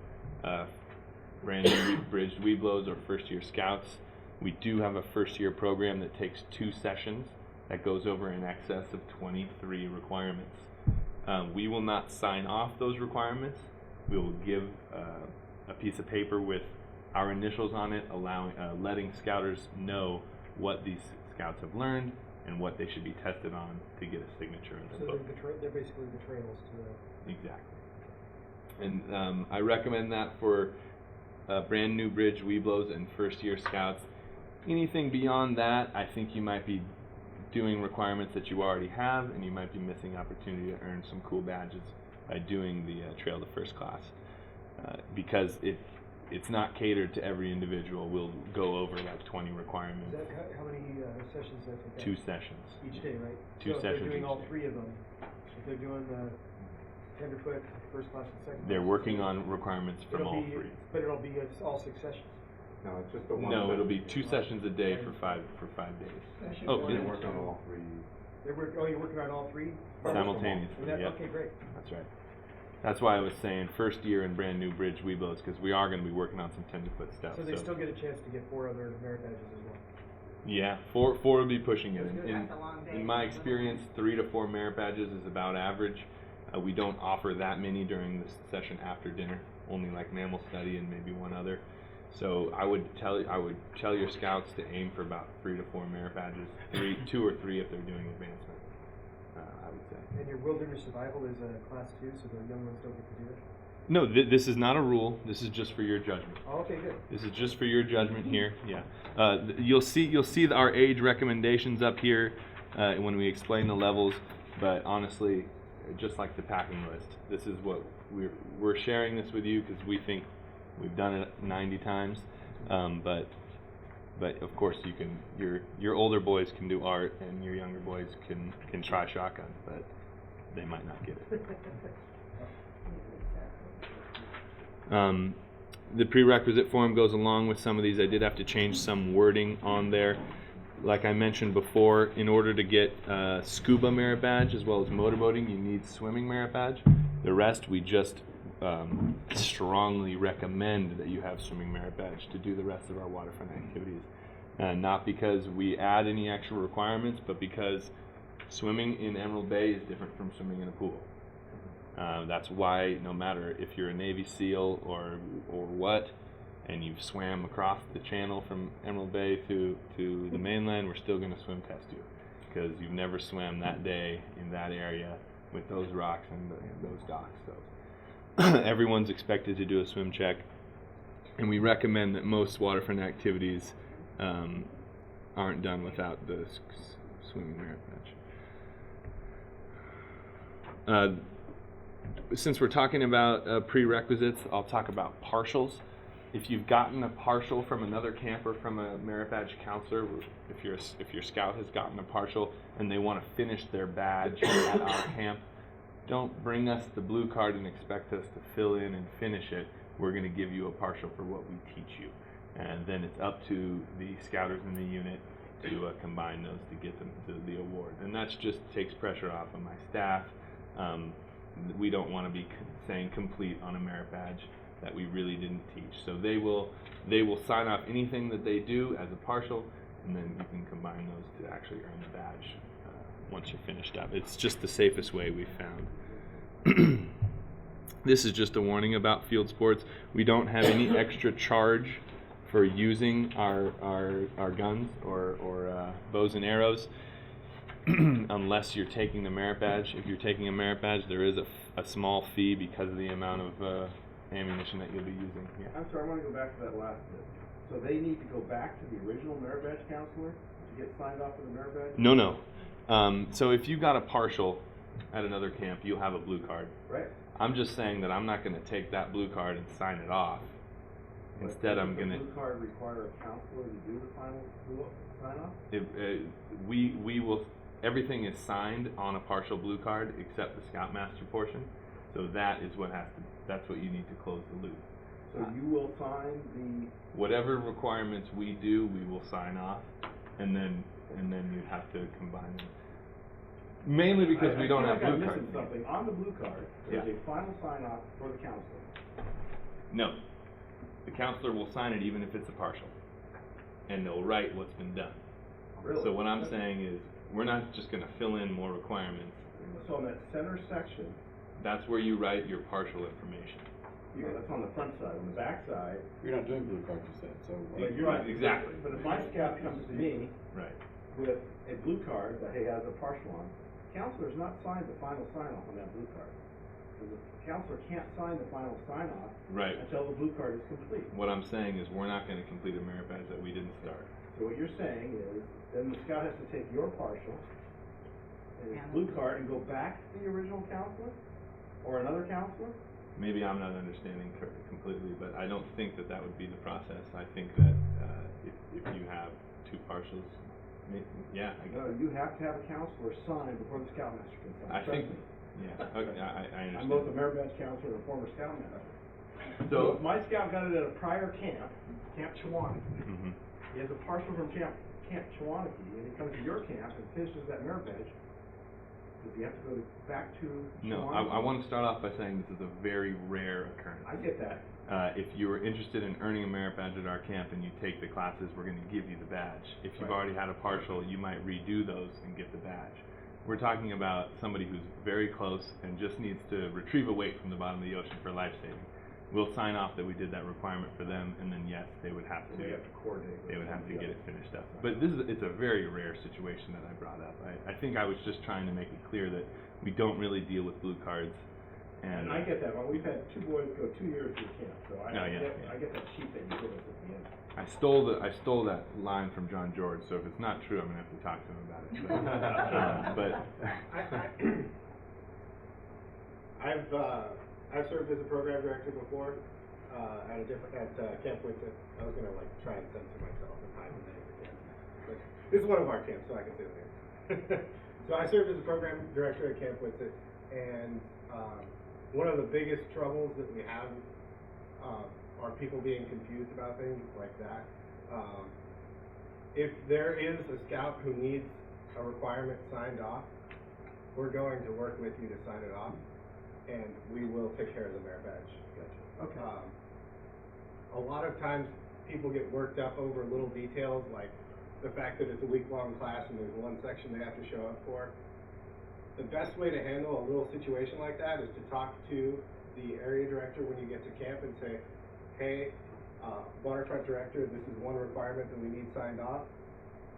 brand new bridged Webelos or first-year scouts. We do have a first-year program that takes 2 sessions that goes over in excess of 23 requirements. We will not sign off those requirements. We will give a piece of paper with our initials on it, letting scouters know what these scouts have learned and what they should be tested on to get a signature in the book. They're basically the trails to Exactly. And I recommend that for brand new bridge Webelos and first year scouts. Anything beyond that, I think you might be doing requirements that you already have, and you might be missing opportunity to earn some cool badges by doing the Trail to First Class. Because it's not catered to every individual. We'll go over like 20 requirements. Is that how many sessions does that take? 2 sessions. Each day, right? Two so sessions if they're doing each all day. 3 of them, if they're doing the tenderfoot, first class, and second class. They're working on requirements from all 3. But it'll be all 6 sessions. No, it's just the one. No, it'll be session. 2 sessions a day for 5 days. Oh, They is it? work on all 3. You're working on all 3? Simultaneously, yeah. Okay, great. That's right. That's why I was saying first year and brand new bridge Webelos, because we are going to be working on some tenderfoot stuff. So they still get a chance to get 4 other merit badges as well. Yeah, 4 will be pushing it. That's a long day. In my experience, 3 to 4 merit badges is about average. We don't offer that many during the session after dinner, only like mammal study and maybe one other. So I would tell your scouts to aim for about 3 to 4 merit badges, 2 or 3 if they're doing advancement. I would say. And your wilderness survival is a class 2, so the young ones don't get to do it? No, this is not a rule. This is just for your judgment. Oh, okay, good. This is just for your judgment here. Yeah, you'll see our age recommendations up here when we explain the levels. But honestly, just like the packing list, this is what we're sharing this with you because we think we've done it 90 times. But of course, your older boys can do art, and your younger boys can try shotgun, but they might not get it. The prerequisite form goes along with some of these. I did have to change some wording on there. Like I mentioned before, in order to get Scuba merit badge as well as motorboating, you need swimming merit badge. The rest, we just strongly recommend that you have swimming merit badge to do the rest of our waterfront activities. Not because we add any extra requirements, but because swimming in Emerald Bay is different from swimming in a pool. That's why no matter if you're a Navy SEAL or what, and you've swam across the channel from Emerald Bay to the mainland, we're still going to swim test you because you've never swam that day in that area with those rocks and those docks. So everyone's expected to do a swim check, and we recommend that most waterfront activities aren't done without the swimming merit badge. Since we're talking about prerequisites, I'll talk about partials. If you've gotten a partial from another camp or from a merit badge counselor, if your scout has gotten a partial and they want to finish their badge at our camp, don't bring us the blue card and expect us to fill in and finish it. We're going to give you a partial for what we teach you, and then it's up to the scouters in the unit to combine those to get them to the award. And that just takes pressure off of my staff. we don't want to be saying complete on a merit badge that we really didn't teach. So they will sign off anything that they do as a partial, and then you can combine those to actually earn the badge once you're finished up. It's just the safest way we've found. This is just a warning about field sports. We don't have any extra charge for using our guns or bows and arrows unless you're taking the merit badge. If you're taking a merit badge, there is a small fee because of the amount of ammunition that you'll be using. Yeah. I'm sorry, I wanna go back to that last bit. So they need to go back to the original merit badge counselor to get signed off for the merit badge? No. So if you got a partial at another camp, you'll have a blue card. Right. I'm just saying that I'm not going to take that blue card and sign it off. But Instead, I'm going does to. the blue card require a counselor to do the final sign off? We will. Everything is signed on a partial blue card except the Scoutmaster portion. So that is what has to. That's what you need to close the loop. So you will sign the, Whatever requirements we do, we will sign off, and then you have to combine them. Mainly because we don't have blue I'm cards. missing something. On the blue card, there's Yeah. a final sign off for the counselor. No. The counselor will sign it even if it's a partial. And they'll write what's been done. Really? So what I'm saying is, we're not just going to fill in more requirements. So in that center section, That's where you write your partial information. that's on the front side. On the back side, You're not doing blue cards, you said, so. but you're right. Exactly. But if my scout comes to me Right. with a blue card that he has a partial on, counselor's not signed the final sign off on that blue card. The counselor can't sign the final sign off Right. until the blue card is complete. What I'm saying is, we're not going to complete a merit badge that we didn't start. So what you're saying is, then the scout has to take your partial and his blue card and go back to the original counselor or another counselor? Maybe I'm not understanding completely, but I don't think that would be the process. I think that if you have two partials, yeah, I guess. No, you have to have a counselor sign before the scoutmaster can sign. I Trust think, me. yeah, okay, I understand. I'm both a merit badge counselor and a former scoutmaster. So- if my scout got it at a prior camp, Camp Chewaniki, Mhm. he has a partial from Camp Chewaniki, and he comes to your camp and finishes that merit badge, does he have to go back to No, Chewaniki? I want to start off by saying this is a very rare occurrence. I get that. If you are interested in earning a merit badge at our camp and you take the classes, we're going to give you the badge. If you've Right. already had a partial, you might redo those and get the badge. We're talking about somebody who's very close and just needs to retrieve a weight from the bottom of the ocean for life saving. We'll sign off that we did that requirement for them, and then yes, they would have to. We have to coordinate. They would have to with get it somebody finished up. But it's a very rare situation that I brought up. I think I was just trying to make it clear that we don't really deal with blue cards. And I get that, but we've had two boys go 2 years to camp, so Oh, yeah. I get that sheet that you give us at the end. I stole that line from John George, so if it's not true, I'm gonna have to talk to him about it. I've served as a program director before at Camp Winston. I was gonna try and censor myself and hide the name of the camp, but this is one of our camps, so I can say the name. So I served as a program director at Camp Winston, and one of the biggest troubles that we have are people being confused about things like that. If there is a scout who needs a requirement signed off, we're going to work with you to sign it off, and we will take care of the merit badge. Okay. A lot of times people get worked up over little details like the fact that it's a week-long class and there's one section they have to show up for. The best way to handle a little situation like that is to talk to the area director when you get to camp and say, hey, waterfront director, this is one requirement that we need signed off.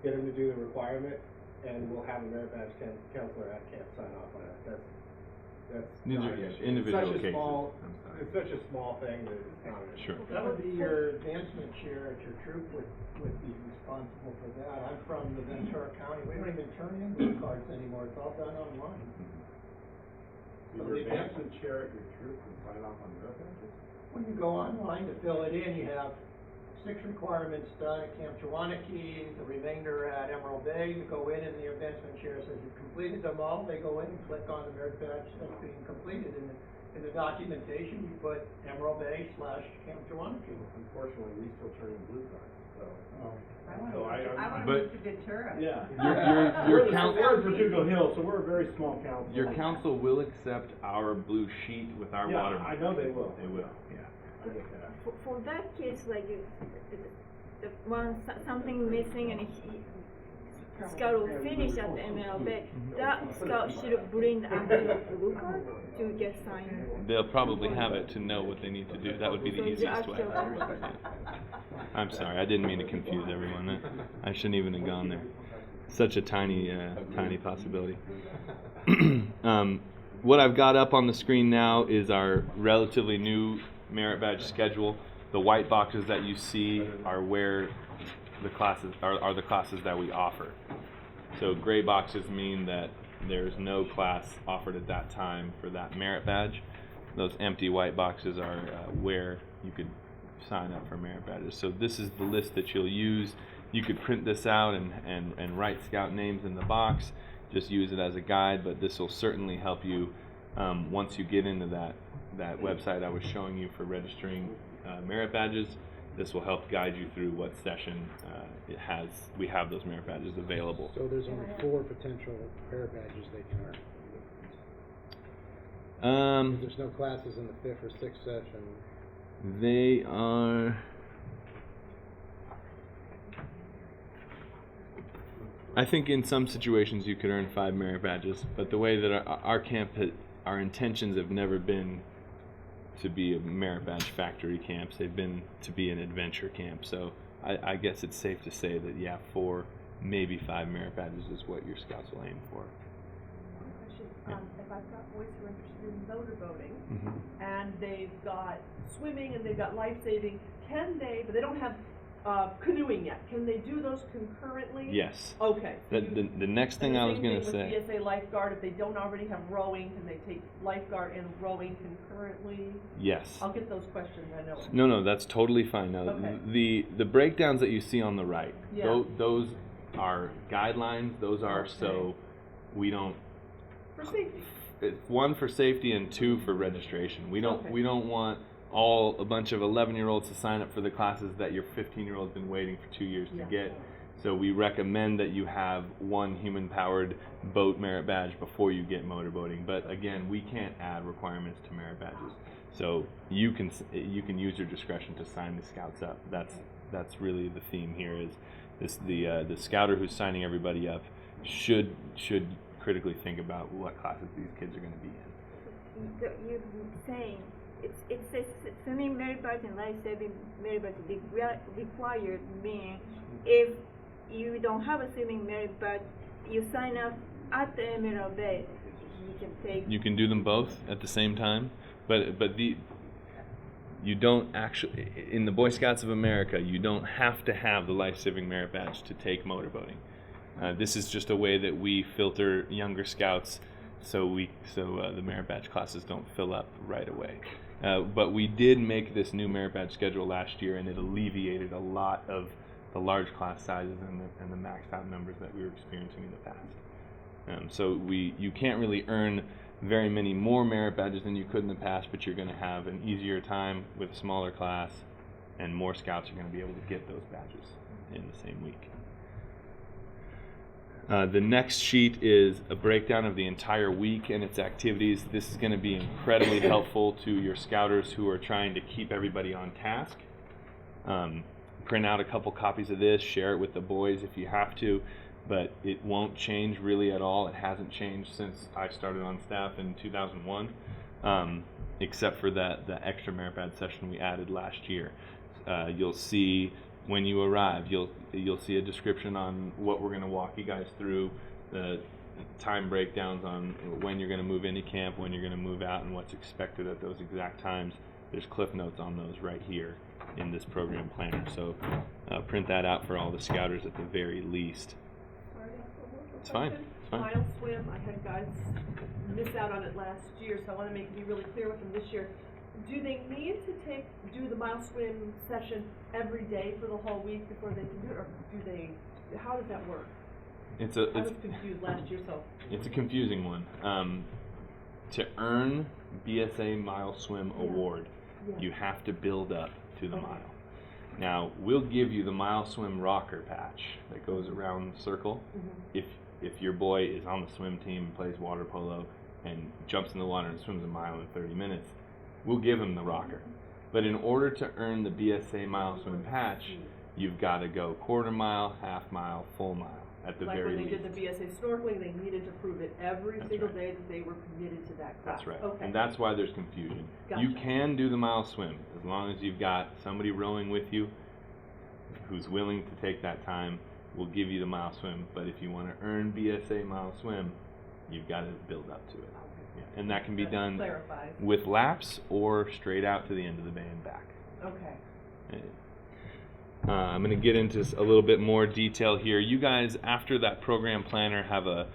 Get him to do the requirement, and we'll have a merit badge counselor at camp sign off on it. That's These not are an issue. individual It's such a cases. small, I'm sorry. it's such a small thing that it's not an issue. Sure. That would be your advancement chair at your troop would be responsible for that. I'm from the Ventura County, we don't even turn in blue cards anymore, it's all done online. So your advancement chair at your troop can sign off on merit badges? When you go online to fill it in, you have 6 requirements done at Camp Chewaniki, the remainder at Emerald Bay. You go in and the advancement chair says you've completed them all. They go in and click on the merit badge that's being completed. In the documentation, you put Emerald Bay /Camp Chewaniki. Unfortunately, we still turn in blue cards. so. I wanna So move to- I wanna But- move to Ventura. Yeah. Your We're in Verdugo Hills, so we're a very small council. Your council will accept our blue sheet with our Yeah, watermark. I know they will. They will, yeah. I get that. For that case, like, the one, something missing and Scout will finish at the MLB, that Scout should bring the actual blue card to get signed. They'll probably have it to know what they need to do. That would be the So the easiest way. actual- I'm sorry, I didn't mean to confuse everyone. I shouldn't even have gone there. Such a tiny possibility. What I've got up on the screen now is our relatively new merit badge schedule. The white boxes that you see are where the classes are the classes that we offer. So gray boxes mean that there's no class offered at that time for that merit badge. Those empty white boxes are where you could sign up for merit badges. So this is the list that you'll use. You could print this out and write scout names in the box. Just use it as a guide, but this will certainly help you once you get into that website I was showing you for registering merit badges. This will help guide you through what session we have those merit badges available. So there's only 4 potential merit badges they can earn. There's no classes in the 5th or 6th session. They are. I think in some situations you could earn 5 merit badges, but the way that our camp, our intentions have never been to be a merit badge factory camps. They've been to be an adventure camp. So I guess it's safe to say that 4, maybe 5 merit badges is what your scouts will aim for. Question, Yeah. if I've got boys who are interested in motor boating, Mm-hmm. and they've got swimming and they've got life saving, but they don't have canoeing yet, can they do those concurrently? Yes. Okay. So The next thing I was going to say. Same thing with BSA lifeguard, if they don't already have rowing, can they take lifeguard and rowing concurrently? Yes. I'll get those questions, I know. No, that's totally fine. Now, Okay. the breakdowns that you see on the right, Yeah. those are guidelines. Those are so we don't. For safety. It's 1 for safety and 2 for registration. We don't Okay. we don't want a bunch of 11-year-olds to sign up for the classes that your 15-year-old's been waiting for 2 years to get. So we recommend that you have 1 human-powered boat merit badge before you get motorboating. But again, we can't add requirements to merit badges. So you can use your discretion to sign the scouts up. That's really the theme here. Is the scouter who's signing everybody up should critically think about what classes these kids are going to be in. You're saying it says swimming merit badge and life saving merit badge required, meaning if you don't have a swimming merit badge, you sign up at the Emerald Bay, you can take. You can do them both at the same time, but you don't actually, in the Boy Scouts of America, you don't have to have the life-saving merit badge to take motorboating. This is just a way that we filter younger scouts so the merit badge classes don't fill up right away. But we did make this new merit badge schedule last year, and it alleviated a lot of the large class sizes and the maxed out numbers that we were experiencing in the past. So you can't really earn very many more merit badges than you could in the past, but you're going to have an easier time with a smaller class, and more scouts are going to be able to get those badges in the same week. The next sheet is a breakdown of the entire week and its activities. This is going to be incredibly helpful to your scouters who are trying to keep everybody on task. Print out a couple copies of this, share it with the boys if you have to, but it won't change really at all. It hasn't changed since I started on staff in 2001, except for the extra merit badge session we added last year. You'll see when you arrive, you'll see a description on what we're going to walk you guys through, the time breakdowns on when you're going to move into camp, when you're going to move out, and what's expected at those exact times. There's cliff notes on those right here in this program planner. So print that out for all the scouters at the very least. Sorry, It's fine. It's fine. Mile swim, I had guys miss out on it last year, so I want to be really clear with them this year. Do they need to do the mile swim session every day for the whole week before they can do it, or how does that work? I was confused last year, so. It's a confusing one. To earn BSA Mile Swim Award, you have to build up to the mile. Now, we'll give you the mile swim rocker patch that goes around the circle. If your boy is on the swim team and plays water polo and jumps in the water and swims a mile in 30 minutes, we'll give him the rocker. But in order to earn the BSA mile swim patch, you've got to go quarter mile, half mile, full mile at the very least. Like when they did the BSA snorkeling, they needed to prove it every That's single right. day that they were committed to that class. That's right. Okay. And that's why there's confusion. Gotcha. You can do the mile swim as long as you've got somebody rowing with you who's willing to take that time. We'll give you the mile swim. But if you want to earn BSA mile swim, you've got to build up to it. Okay. Yeah. And that can be That done clarifies. with laps or straight out to the end of the bay and back. Okay. I'm going to get into a little bit more detail here. You guys, after that program planner, have a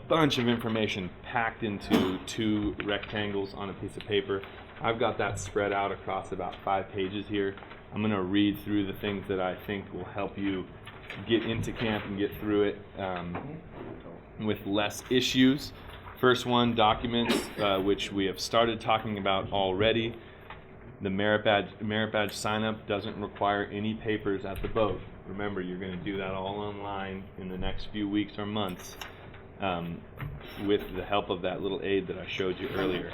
bunch of information packed into 2 rectangles on a piece of paper. I've got that spread out across about 5 pages here. I'm going to read through the things that I think will help you get into camp and get through it with less issues. First one, documents, which we have started talking about already. The merit badge sign-up doesn't require any papers at the boat. Remember, you're going to do that all online in the next few weeks or months with the help of that little aid that I showed you earlier.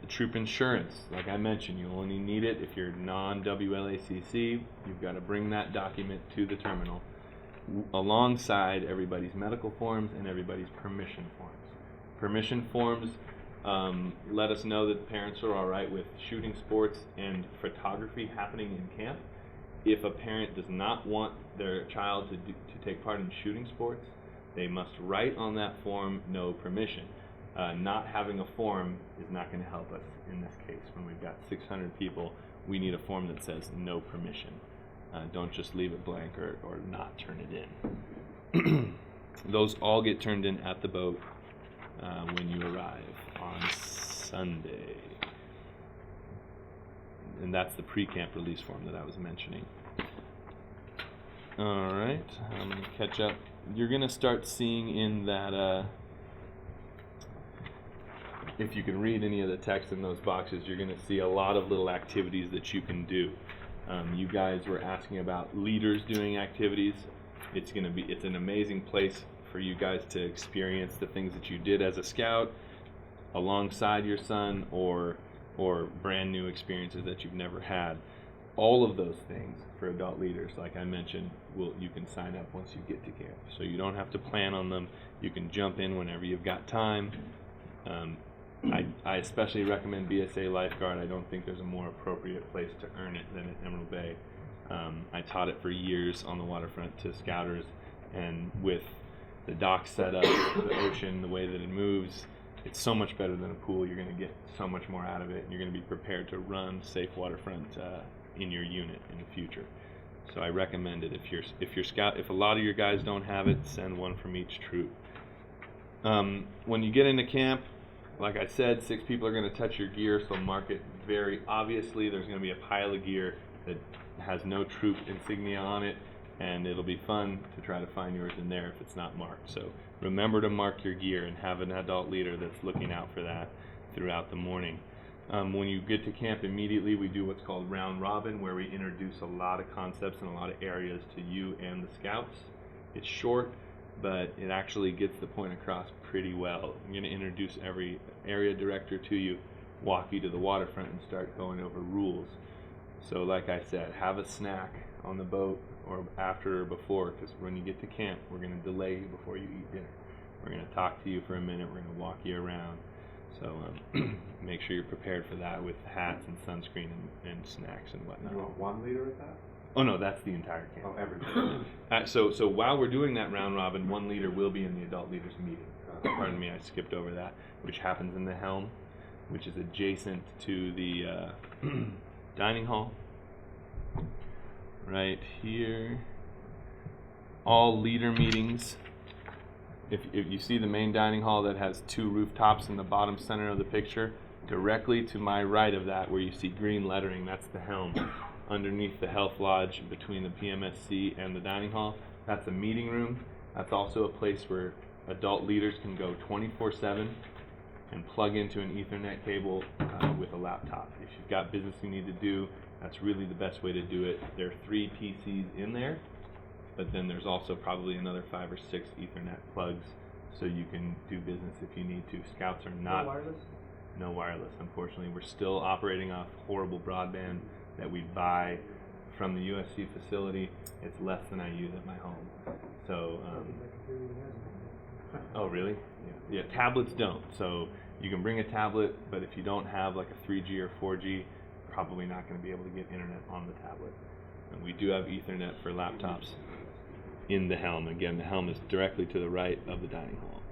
Troop insurance, like I mentioned, you only need it if you're non-WLACC. You've got to bring that document to the terminal alongside everybody's medical forms and everybody's permission forms. Permission forms let us know that parents are all right with shooting sports and photography happening in camp. If a parent does not want their child to take part in shooting sports, they must write on that form no permission. Not having a form is not going to help us in this case. When we've got 600 people, we need a form that says no permission. Don't just leave it blank or not turn it in. Those all get turned in at the boat when you arrive on Sunday. And that's the pre-camp release form that I was mentioning. Alright, I'm going to catch up. You're going to start seeing in that, if you can read any of the text in those boxes, you're going to see a lot of little activities that you can do. You guys were asking about leaders doing activities. It's an amazing place for you guys to experience the things that you did as a scout alongside your son, or brand new experiences that you've never had. All of those things for adult leaders, like I mentioned, you can sign up once you get to camp. So you don't have to plan on them. You can jump in whenever you've got time. I especially recommend BSA Lifeguard. I don't think there's a more appropriate place to earn it than at Emerald Bay. I taught it for years on the waterfront to scouters, and with the dock set up, the ocean, the way that it moves, it's so much better than a pool. You're going to get so much more out of it, and you're going to be prepared to run safe waterfront in your unit in the future. So I recommend it. If a lot of your guys don't have it, send one from each troop. When you get into camp, like I said, 6 people are going to touch your gear, so mark it very obviously. There's going to be a pile of gear that has no troop insignia on it, and it'll be fun to try to find yours in there if it's not marked. So remember to mark your gear and have an adult leader that's looking out for that throughout the morning. When you get to camp immediately, we do what's called round robin, where we introduce a lot of concepts and a lot of areas to you and the scouts. It's short, but it actually gets the point across pretty well. I'm going to introduce every area director to you, walk you to the waterfront, and start going over rules. So like I said, have a snack on the boat or after or before, because when you get to camp, we're going to delay you before you eat dinner. We're going to talk to you for a minute. We're going to walk you around. So make sure you're prepared for that with hats and sunscreen and snacks and whatnot. You want 1 leader at that? Oh no, that's the entire camp. Oh, everything. So while we're doing that round robin, 1 leader will be in the adult leaders meeting. Pardon me, I skipped over that, which happens in the helm, which is adjacent to the dining hall. Right here. All leader meetings. If you see the main dining hall that has 2 rooftops in the bottom center of the picture, directly to my right of that, where you see green lettering, that's the helm. Underneath the health lodge between the PMSC and the dining hall, that's a meeting room. That's also a place where adult leaders can go 24/7 and plug into an Ethernet cable with a laptop. If you've got business you need to do, That's really the best way to do it. There are 3 PCs in there, but then there's also probably another 5 or 6 Ethernet plugs, so you can do business if you need to. Scouts are not... No wireless? No wireless, unfortunately. We're still operating off horrible broadband that we buy from the USC facility. It's less than I use at my home. So, oh really? Yeah, tablets don't. So you can bring a tablet, but if you don't have like a 3G or 4G, probably not going to be able to get internet on the tablet. And we do have Ethernet for laptops in the helm. Again, the helm is directly to the right of the dining hall.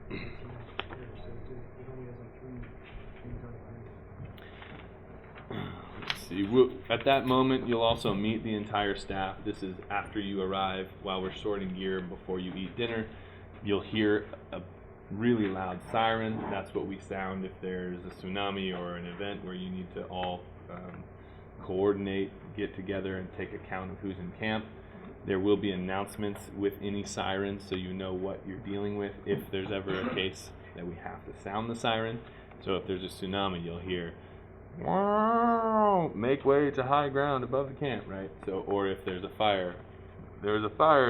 Let's see. At that moment, you'll also meet the entire staff. This is after you arrive, while we're sorting gear before you eat dinner. You'll hear a really loud siren. That's what we sound if there's a tsunami or an event where you need to all coordinate, get together, and take account of who's in camp. There will be announcements with any sirens, so you know what you're dealing with if there's ever a case that we have to sound the siren. So if there's a tsunami, you'll hear, "Wow, make way to high ground above the camp," right? So, or if there's a fire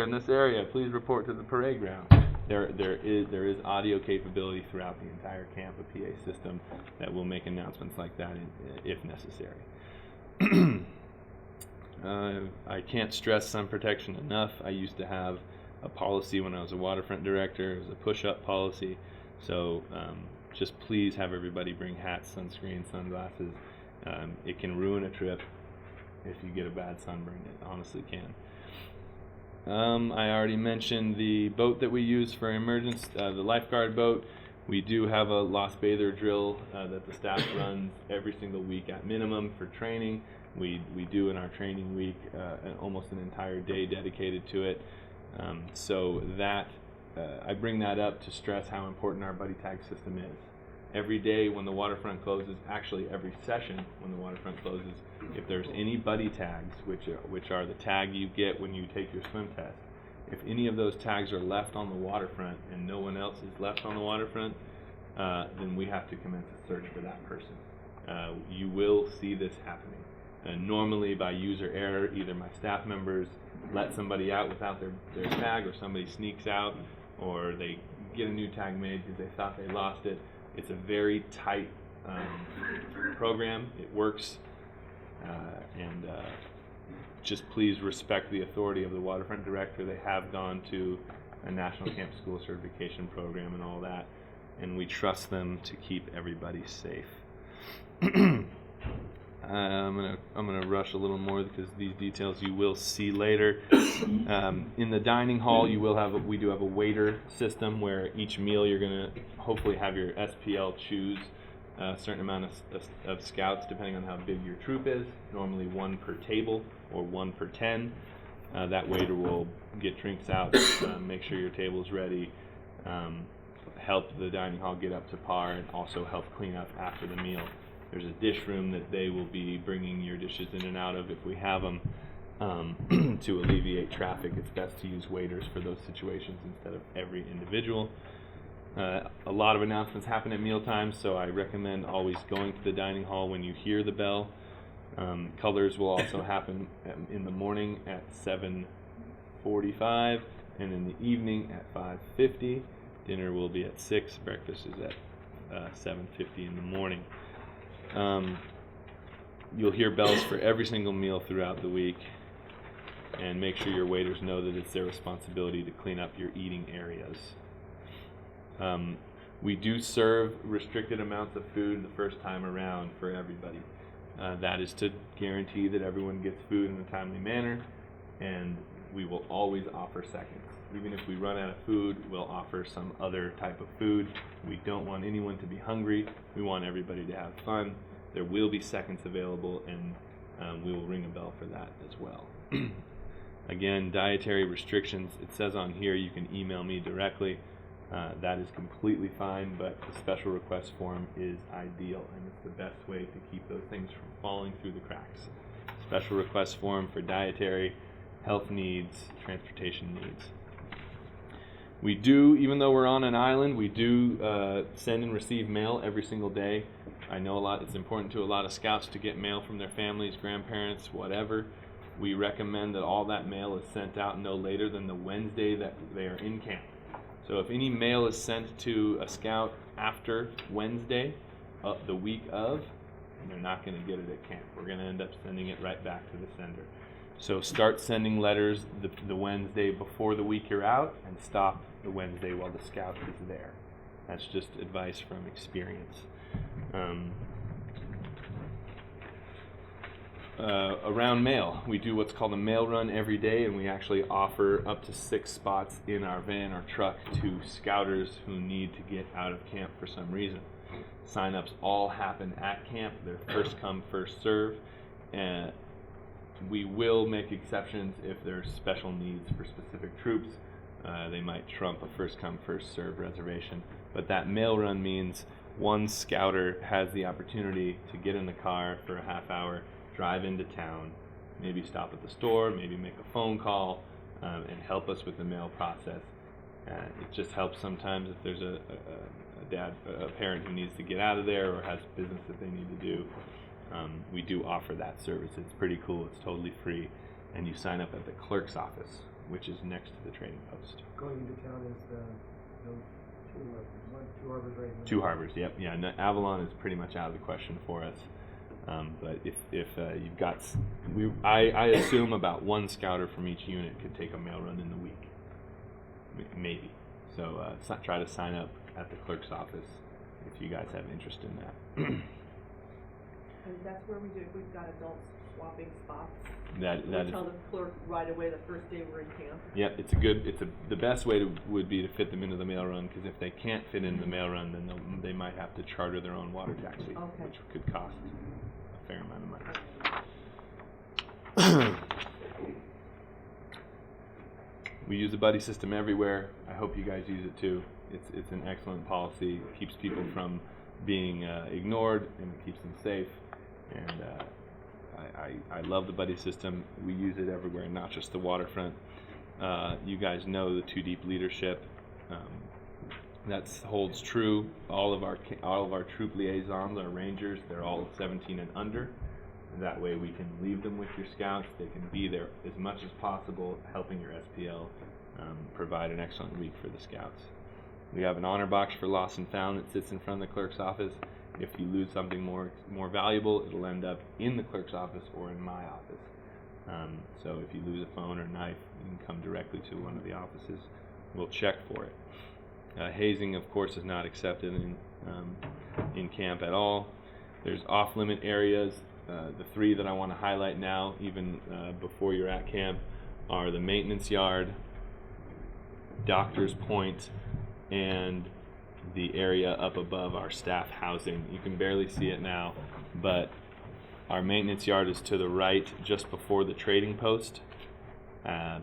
in this area, please report to the parade ground. There is audio capability throughout the entire camp, a PA system that will make announcements like that if necessary. I can't stress sun protection enough. I used to have a policy when I was a waterfront director. It was a push-up policy. So just please have everybody bring hats, sunscreen, sunglasses. It can ruin a trip if you get a bad sunburn. It honestly can. I already mentioned the boat that we use for emergence, the lifeguard boat. We do have a lost bather drill that the staff runs every single week at minimum for training. We do in our training week almost an entire day dedicated to it. So that I bring that up to stress how important our buddy tag system is. Every day when the waterfront closes, actually every session when the waterfront closes, if there's any buddy tags, which are the tag you get when you take your swim test, if any of those tags are left on the waterfront and no one else is left on the waterfront, then we have to commence a search for that person. You will see this happening. Normally by user error, either my staff members let somebody out without their tag, or somebody sneaks out, or they get a new tag made because they thought they lost it. It's a very tight program. It works, and just please respect the authority of the waterfront director. They have gone to a National Camp School certification program and all that, and we trust them to keep everybody safe. I'm gonna rush a little more because these details you will see later. In the dining hall, we do have a waiter system where each meal you're gonna hopefully have your SPL choose a certain amount of scouts depending on how big your troop is. Normally 1 per table or 1 per 10. That waiter will get drinks out, make sure your table's ready, help the dining hall get up to par, and also help clean up after the meal. There's a dish room that they will be bringing your dishes in and out of if we have them. To alleviate traffic, it's best to use waiters for those situations instead of every individual. A lot of announcements happen at mealtimes, so I recommend always going to the dining hall when you hear the bell. Colors will also happen in the morning at 7:45 and in the evening at 5:50. Dinner will be at 6. Breakfast is at 7:50 in the morning. You'll hear bells for every single meal throughout the week, and make sure your waiters know that it's their responsibility to clean up your eating areas. We do serve restricted amounts of food the first time around for everybody. That is to guarantee that everyone gets food in a timely manner, and we will always offer seconds. Even if we run out of food, we'll offer some other type of food. We don't want anyone to be hungry. We want everybody to have fun. There will be seconds available, and we will ring a bell for that as well. Again, dietary restrictions, it says on here you can email me directly. That is completely fine, but the special request form is ideal, and it's the best way to keep those things from falling through the cracks. Special request form for dietary, health needs, transportation needs. We do, even though we're on an island, we do send and receive mail every single day. I know it's important to a lot of scouts to get mail from their families, grandparents, whatever. We recommend that all that mail is sent out no later than the Wednesday that they are in camp. So if any mail is sent to a scout after Wednesday, the week of, they're not going to get it at camp. We're going to end up sending it right back to the sender. So start sending letters the Wednesday before the week you're out, and stop the Wednesday while the scout is there. That's just advice from experience. Around mail, we do what's called a mail run every day, and we actually offer up to 6 spots in our van or truck to scouters who need to get out of camp for some reason. Sign-ups all happen at camp. They're first come, first serve, and we will make exceptions if there's special needs for specific troops. They might trump a first come, first serve reservation. But that mail run means one scouter has the opportunity to get in the car for a half hour, drive into town, maybe stop at the store, maybe make a phone call, and help us with the mail process. It just helps sometimes if there's a parent who needs to get out of there or has business that they need to do. We do offer that service. It's pretty cool. It's totally free, and you sign up at the clerk's office, which is next to the trading post. Going into town is two harbors right now. 2 harbors, yep. Yeah, and Avalon is pretty much out of the question for us. But if you've got, I assume about 1 scouter from each unit could take a mail run in the week, maybe. So try to sign up at the clerk's office if you guys have interest in that. And that's where we do, if we've got adults swapping spots. That We is, tell the clerk right away the first day we're in camp. yep. The best way would be to fit them into the mail run, because if they can't fit into the mail run, then they might have to charter their own water taxi, Okay. which could cost a fair amount of money. We use the buddy system everywhere. I hope you guys use it too. It's an excellent policy. It keeps people from being ignored, and it keeps them safe. And I love the buddy system. We use it everywhere, not just the waterfront. You guys know the 2 Deep leadership. That holds true. All of our troop liaisons, our rangers, they're all 17 and under. That way we can leave them with your scouts. They can be there as much as possible, helping your SPL provide an excellent week for the scouts. We have an honor box for lost and found that sits in front of the clerk's office. If you lose something more valuable, it'll end up in the clerk's office or in my office. So if you lose a phone or knife, you can come directly to one of the offices. We'll check for it. Hazing, of course, is not accepted in camp at all. There's off-limit areas. The 3 that I want to highlight now, even before you're at camp, are the maintenance yard, Doctor's Point, and the area up above our staff housing. You can barely see it now, but our maintenance yard is to the right, just before the trading post.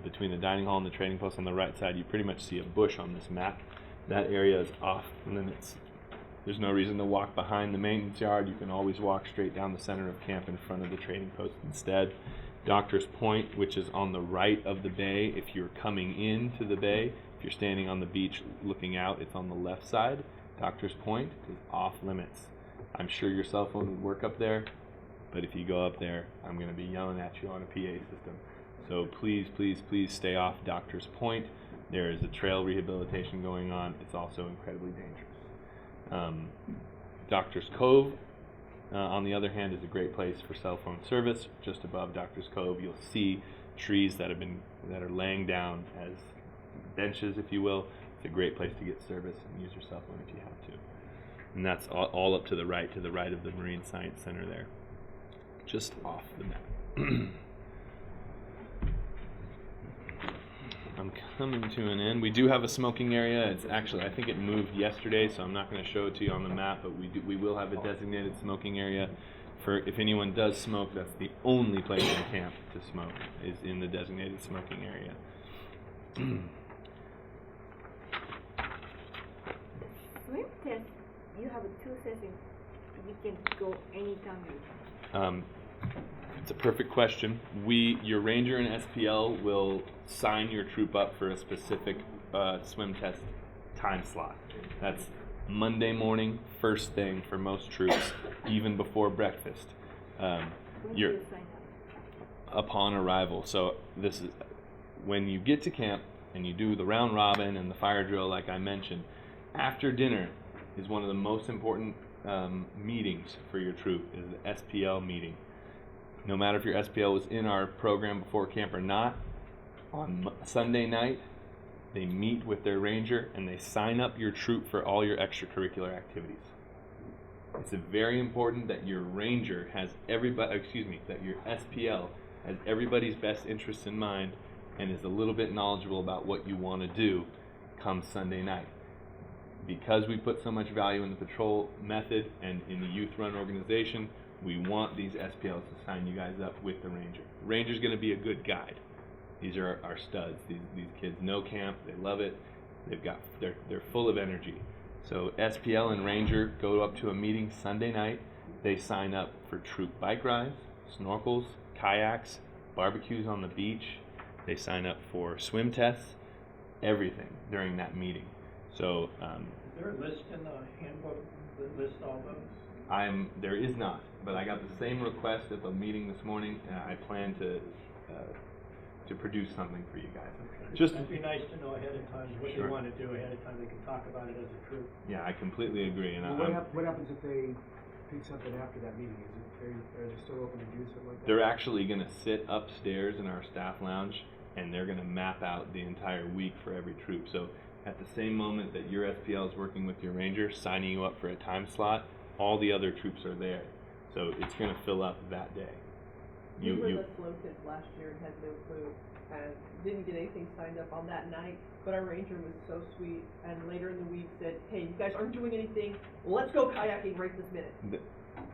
Between the dining hall and the trading post on the right side, you pretty much see a bush on this map. That area is off limits. There's no reason to walk behind the maintenance yard. You can always walk straight down the center of camp in front of the trading post instead. Doctor's Point, which is on the right of the bay. If you're coming into the bay, if you're standing on the beach looking out, it's on the left side. Doctor's Point is off limits. I'm sure your cell phone would work up there, but if you go up there, I'm going to be yelling at you on a PA system. So please, please, please stay off Doctor's Point. There is a trail rehabilitation going on. It's also incredibly dangerous. Doctor's Cove, on the other hand, is a great place for cell phone service. Just above Doctor's Cove, you'll see trees that are laying down as benches, if you will. It's a great place to get service and use your cell phone if you have to. And that's all up to the right of the Marine Science Center there, just off the map. I'm coming to an end. We do have a smoking area. It's actually, I think it moved yesterday, so I'm not going to show it to you on the map, but we will have a designated smoking area. For if anyone does smoke, that's the only place in camp to smoke, is in the designated smoking area. Swim test, you have 2 sessions. You can go anytime. It's a perfect question. Your ranger and SPL will sign your troop up for a specific swim test time slot. That's Monday morning, first thing for most troops, even before breakfast. When do You're you sign up? upon arrival. So this is when you get to camp and you do the round robin and the fire drill, like I mentioned. After dinner is one of the most important meetings for your troop. Is the SPL meeting. No matter if your SPL was in our program before camp or not, on Sunday night, they meet with their ranger and they sign up your troop for all your extracurricular activities. It's very important that your ranger has that your SPL has everybody's best interests in mind and is a little bit knowledgeable about what you want to do come Sunday night. Because we put so much value in the patrol method and in the youth run organization, we want these SPLs to sign you guys up with the ranger. The ranger's going to be a good guide. These are our studs. These kids know camp. They love it. They're full of energy. So SPL and Ranger go up to a meeting Sunday night. They sign up for troop bike rides, snorkels, kayaks, barbecues on the beach. They sign up for swim tests, everything during that meeting. So Is there a list in the handbook that lists all those? There is not, but I got the same request at the meeting this morning, and I plan to produce something for you guys. Just It'd be nice to know ahead of time what Sure. they want to do ahead of time. They can talk about it as a troop. Yeah, I completely agree. And What happens if they pick something after that meeting? Are they still open to do something like that? they're actually going to sit upstairs in our staff lounge, and they're going to map out the entire week for every troop. So at the same moment that your SPL is working with your ranger, signing you up for a time slot, all the other troops are there. So it's going to fill up that day. We were the slow kids last year and had no clue and didn't get anything signed up on that night, but our ranger was so sweet and later in the week said, hey, you guys aren't doing anything, let's go kayaking right this minute.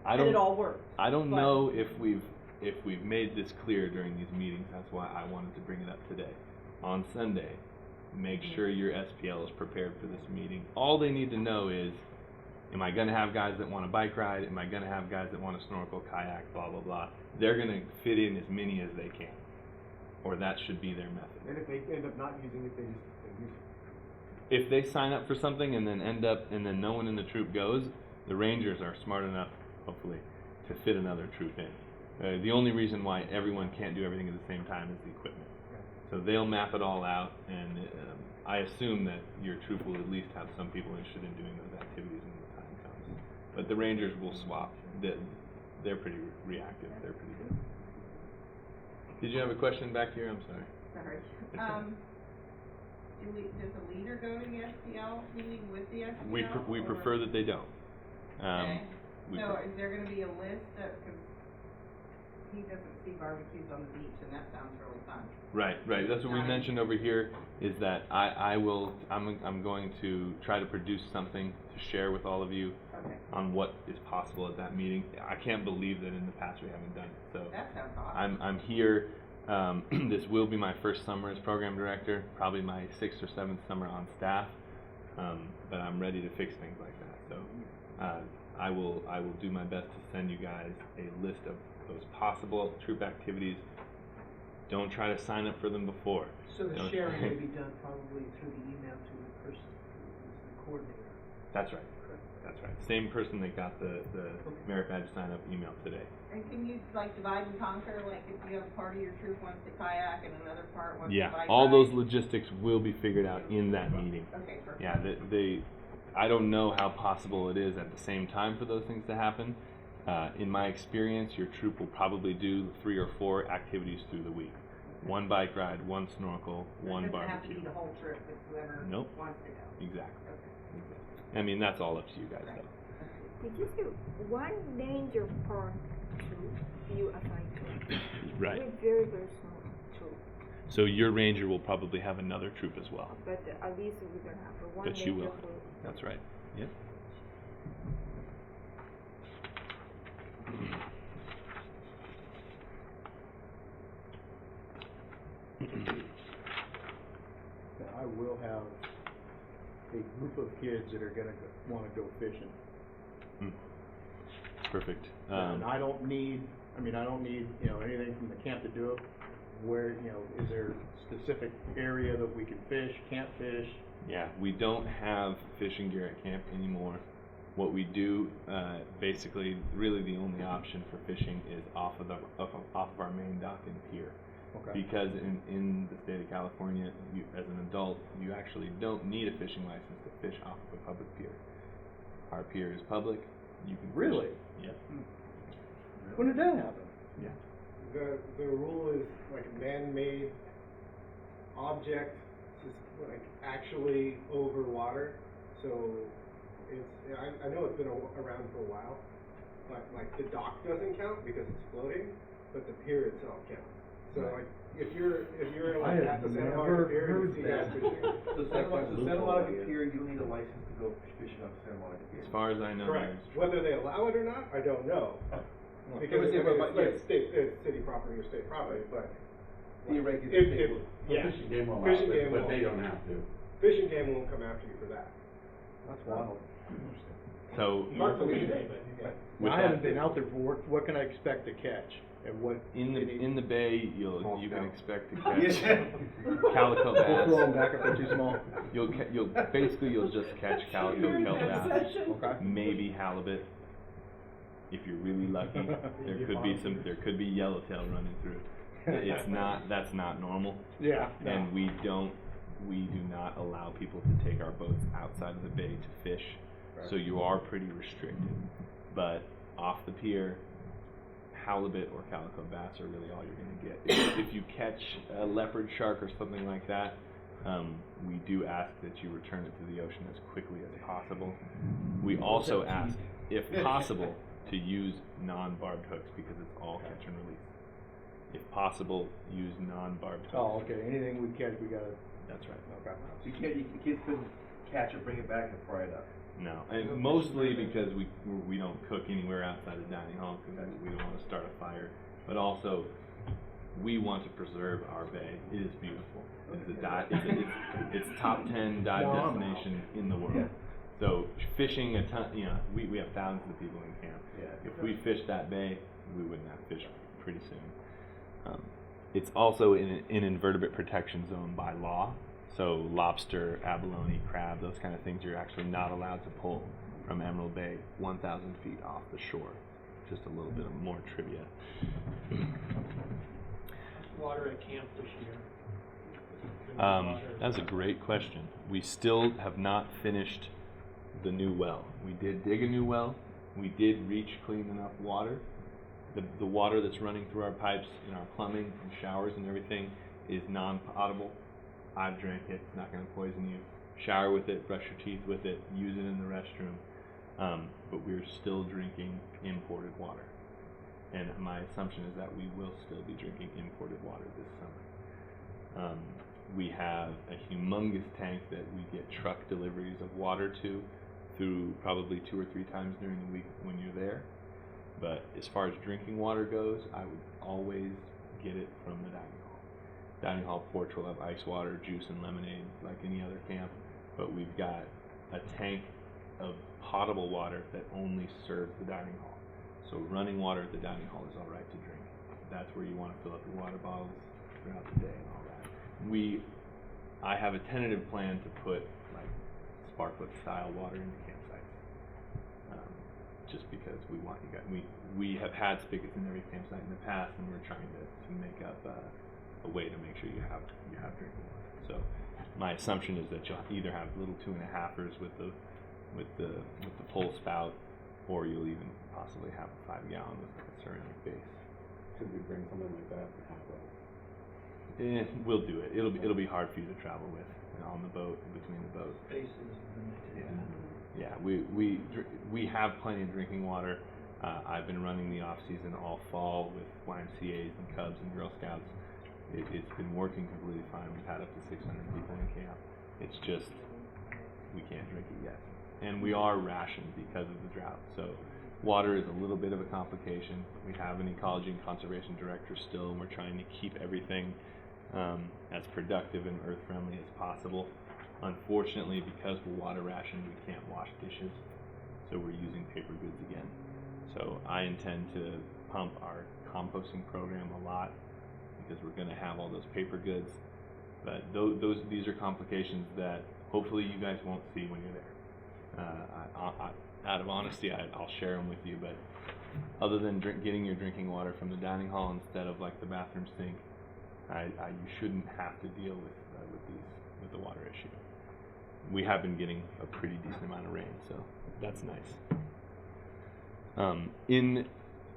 And it all worked. I don't know if we've made this clear during these meetings. That's why I wanted to bring it up today. On Sunday, make sure your SPL is prepared for this meeting. All they need to know is, am I going to have guys that want to bike ride? Am I going to have guys that want to snorkel, kayak, blah, blah, blah? They're going to fit in as many as they can. Or that should be their method. And if they end up not using it, they use it. If they sign up for something and then no one in the troop goes, the rangers are smart enough, hopefully, to fit another troop in. The only reason why everyone can't do everything at the same time is the equipment. So they'll map it all out, and I assume that your troop will at least have some people interested in doing those activities when the time comes. But the rangers will swap. They're pretty reactive. They're pretty good. Did you have a question back here? I'm sorry. Sorry. It's all right. Does the leader go to the SPL meeting with the SPL? We or- prefer that they don't. Okay. we So pre- is there gonna be a list of, cause he doesn't see barbecues on the beach and that sounds really fun. Right. That's what we mentioned over here. Is that I'm going to try to produce something to share with all of you Okay. on what is possible at that meeting. I can't believe that in the past we haven't done it. So That sounds awesome. I'm here. This will be my first summer as program director, probably my 6th or 7th summer on staff. But I'm ready to fix things like that. So I will do my best to send you guys a list of those possible troop activities. Don't try to sign up for them before. So the Don't- sharing may be done probably through the email to the person who's the coordinator. That's right. That's right. Same person that got the merit badge sign up email today. And can you like divide and conquer, like if you have a part of your troop wants to kayak and another part wants to bike All ride? those logistics will be figured out in that meeting. Okay, perfect. Yeah, I don't know how possible it is at the same time for those things to happen. In my experience, your troop will probably do 3 or 4 activities through the week. 1 bike ride, 1 snorkel, 1 It doesn't barbecue. have to be the whole trip, it's whoever Nope. wants to go. Exactly. Okay. I mean, that's all up to you guys, Right. though. Did you say one ranger per troop you assign to? Right. We're very, very small troop, So your ranger will probably have another troop as well. but at least we're gonna have one But ranger you will. for. That's right. Yep. I will have a group of kids that are gonna wanna go fishing. Perfect. And I don't need, anything from the camp to do it. where, you know, is there specific area that we can fish, can't fish? Yeah, we don't have fishing gear at camp anymore. What we do, basically, really the only option for fishing is off of our main dock and pier. Okay. Because in the state of California, you, as an adult, you actually don't need a fishing license to fish off of a public pier. Our pier is public. You can Really? Fish. Yeah. When did that happen? Yeah. The rule is like a man-made object, just like actually over water. So I know it's been around for a while, but like the dock doesn't count because it's floating, but the pier itself counts. So like if you're like at the Santa Monica Pier and you see guys fishing, So Santa Monica Pier, you need a license to go fishing on Santa Monica Pier. As far as I know, correct. that is true. Whether they allow it or not, I don't know. Because Let me see, it's like it's city property or state property, but Theoretically, if they will. yeah, Fishing game will allow Fishing it, game but won't. they don't have to. Fishing game won't come after you for that. That's wild. So Mark, let me say, but with I that- haven't been out there before. What can I expect to catch? And what? in the bay, you can expect to catch Yeah. calico We'll bass. throw them back if they're too small. You'll just catch calico During kelp that bass, session. Okay. maybe halibut. If you're really lucky, there could be yellowtail running through. That's not normal. Yeah. no. And we do not allow people to take our boats outside of the bay to fish. So you are pretty restricted. But off the pier, halibut or calico bass are really all you're going to get. If you catch a leopard shark or something like that, we do ask that you return it to the ocean as quickly as possible. We also ask, if possible, to use non-barbed hooks because it's all catch and release. If possible, use non-barbed hooks. Oh, okay. Anything we catch, we gotta. That's right. Okay. So you kids couldn't catch it, bring it back, and fry it up. No, and mostly because we don't cook anywhere outside the dining hall because we don't want to start a fire. But also, we want to preserve our bay. It is beautiful. It's top 10 dive destination in the world. Yeah. So fishing a ton, we have thousands of people in camp. Yeah. If we fished that bay, we wouldn't have fish pretty soon. It's also in an invertebrate protection zone by law. So lobster, abalone, crab, those kind of things you're actually not allowed to pull from Emerald Bay 1,000 feet off the shore. Just a little bit of more trivia. Water at camp this year? That's a great question. We still have not finished the new well. We did dig a new well. We did reach clean enough water. The water that's running through our pipes in our plumbing and showers and everything is non-potable. I've drank it. It's not going to poison you. Shower with it, brush your teeth with it, use it in the restroom. But we're still drinking imported water. And my assumption is that we will still be drinking imported water this summer. We have a humongous tank that we get truck deliveries of water to through probably 2 or 3 times during the week when you're there. But as far as drinking water goes, I would always get it from the dining hall. Dining hall porch will have ice water, juice, and lemonade like any other camp. But we've got a tank of potable water that only serves the dining hall. So running water at the dining hall is all right to drink. That's where you want to fill up your water bottles throughout the day and all that. I have a tentative plan to put like sparklet style water into campsites. Just because we want you guys, we have had spigots in every campsite in the past, and we're trying to make up a way to make sure you have drinking water. So my assumption is that you'll either have little 2.5ers with the full spout, or you'll even possibly have a 5-gallon with like a ceramic base. Could we bring something like that to have We'll do it. It'll be hard for you to travel with on the boat, between the boats. Spaces limited. Yeah, we have plenty of drinking water. I've been running the off season all fall with YMCA's and Cubs and Girl Scouts. It's been working completely fine. We've had up to 600 people in camp. It's just we can't drink it yet, and we are rationed because of the drought. So water is a little bit of a complication. We have an ecology and conservation director still, and we're trying to keep everything as productive and earth friendly as possible. Unfortunately, because we're water rationed, we can't wash dishes, so we're using paper goods again. So I intend to pump our composting program a lot, because we're going to have all those paper goods. But these are complications that hopefully you guys won't see when you're there. Out of honesty, I'll share them with you, but other than getting your drinking water from the dining hall instead of like the bathroom sink, you shouldn't have to deal with the water issue. We have been getting a pretty decent amount of rain, so that's nice.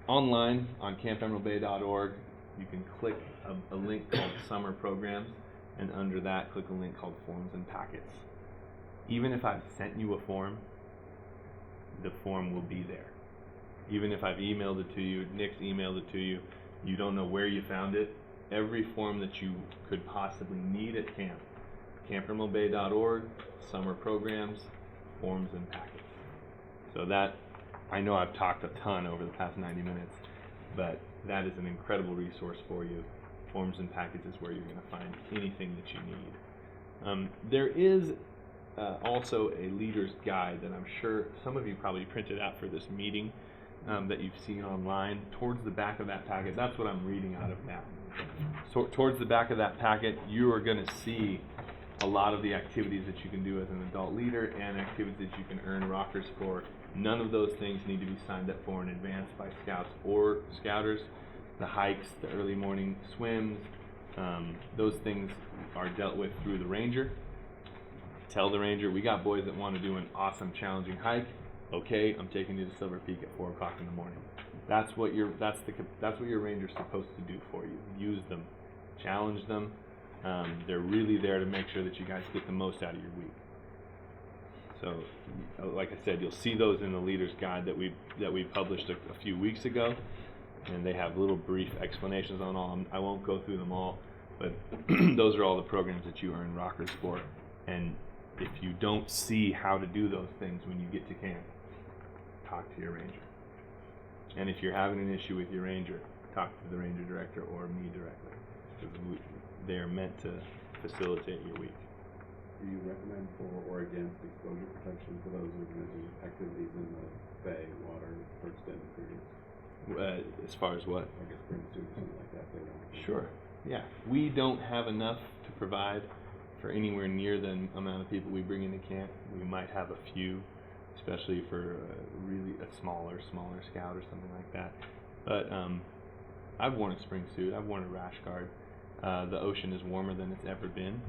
Online on campemeraldbay.org, you can click a link called Summer Programs, and under that, click a link called Forms and Packets. Even if I've sent you a form, the form will be there. Even if I've emailed it to you, Nick's emailed it to you, you don't know where you found it, every form that you could possibly need at camp, campemeraldbay.org, Summer Programs, Forms and Packets. So that, I know I've talked a ton over the past 90 minutes, but that is an incredible resource for you. Forms and Packets is where you're going to find anything that you need. There is also a leader's guide that I'm sure some of you probably printed out for this meeting that you've seen online. Towards the back of that packet, that's what I'm reading out of now. So towards the back of that packet, you are going to see a lot of the activities that you can do as an adult leader and activities that you can earn rockers for. None of those things need to be signed up for in advance by scouts or scouters. The hikes, the early morning swims, those things are dealt with through the ranger. Tell the ranger, we got boys that want to do an awesome, challenging hike. Okay, I'm taking you to Silver Peak at 4 o'clock in the morning. That's what your ranger's supposed to do for you. Use them, challenge them. They're really there to make sure that you guys get the most out of your week. So, like I said, you'll see those in the leader's guide that we published a few weeks ago, and they have little brief explanations on all. I won't go through them all, but those are all the programs that you earn rockers for. And if you don't see how to do those things when you get to camp, talk to your ranger. And if you're having an issue with your ranger, talk to the ranger director or me directly, because they are meant to facilitate your week. Do you recommend for or against exposure protection for those who are going to do activities in the bay water for extended periods? As far as what? Like a spring suit or something like that. They don't. Sure. Yeah. We don't have enough to provide for anywhere near the amount of people we bring into camp. We might have a few, especially for really a smaller scout or something like that. But I've worn a spring suit. I've worn a rash guard. The ocean is warmer than it's ever been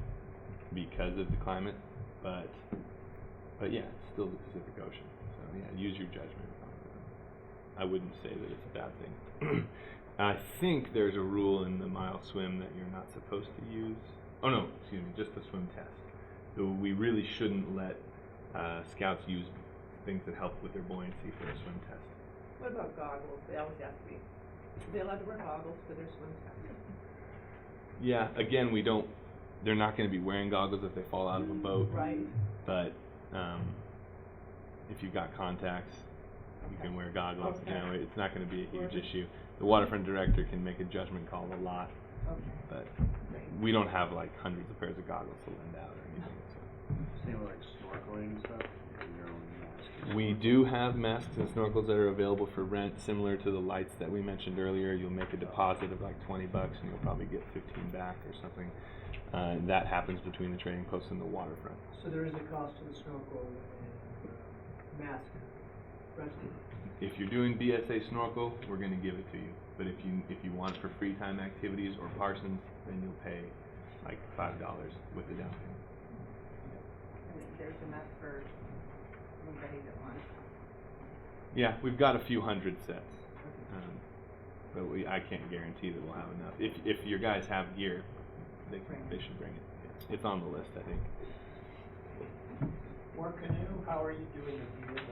because of the climate, but yeah, it's still the Pacific Ocean. So yeah, use your judgment. I wouldn't say that it's a bad thing. I think there's a rule in the mile swim that you're not supposed to use. Oh no, excuse me, just the swim test. So we really shouldn't let scouts use things that help with their buoyancy for a swim test. What about goggles? They always ask me, are they allowed to wear goggles for their swim test? Yeah, again, they're not going to be wearing goggles if they fall out of a boat. Right. But if you've got contacts, you can wear goggles. Okay. You know, it's not going to be a huge issue. The waterfront director can make a judgment call a lot. Okay. But we don't have like hundreds of pairs of goggles to lend out or anything. So. Same with like snorkeling and stuff. Your own mask. We do have masks and snorkels that are available for rent, similar to the lights that we mentioned earlier. You'll make a deposit of like $20 and you'll probably get 15 back or something. That happens between the trading post and the waterfront. So there is a cost to the snorkel and mask rental. If you're doing BSA snorkel, we're going to give it to you. But if you want it for free time activities or Parsons, then you'll pay like $5 with the down payment. And there's enough for anybody that wants. Yeah, we've got a few hundred sets, but I can't guarantee that we'll have enough. If your guys have gear, they should bring it. It's on the list, I think. War canoe, how are you doing with gear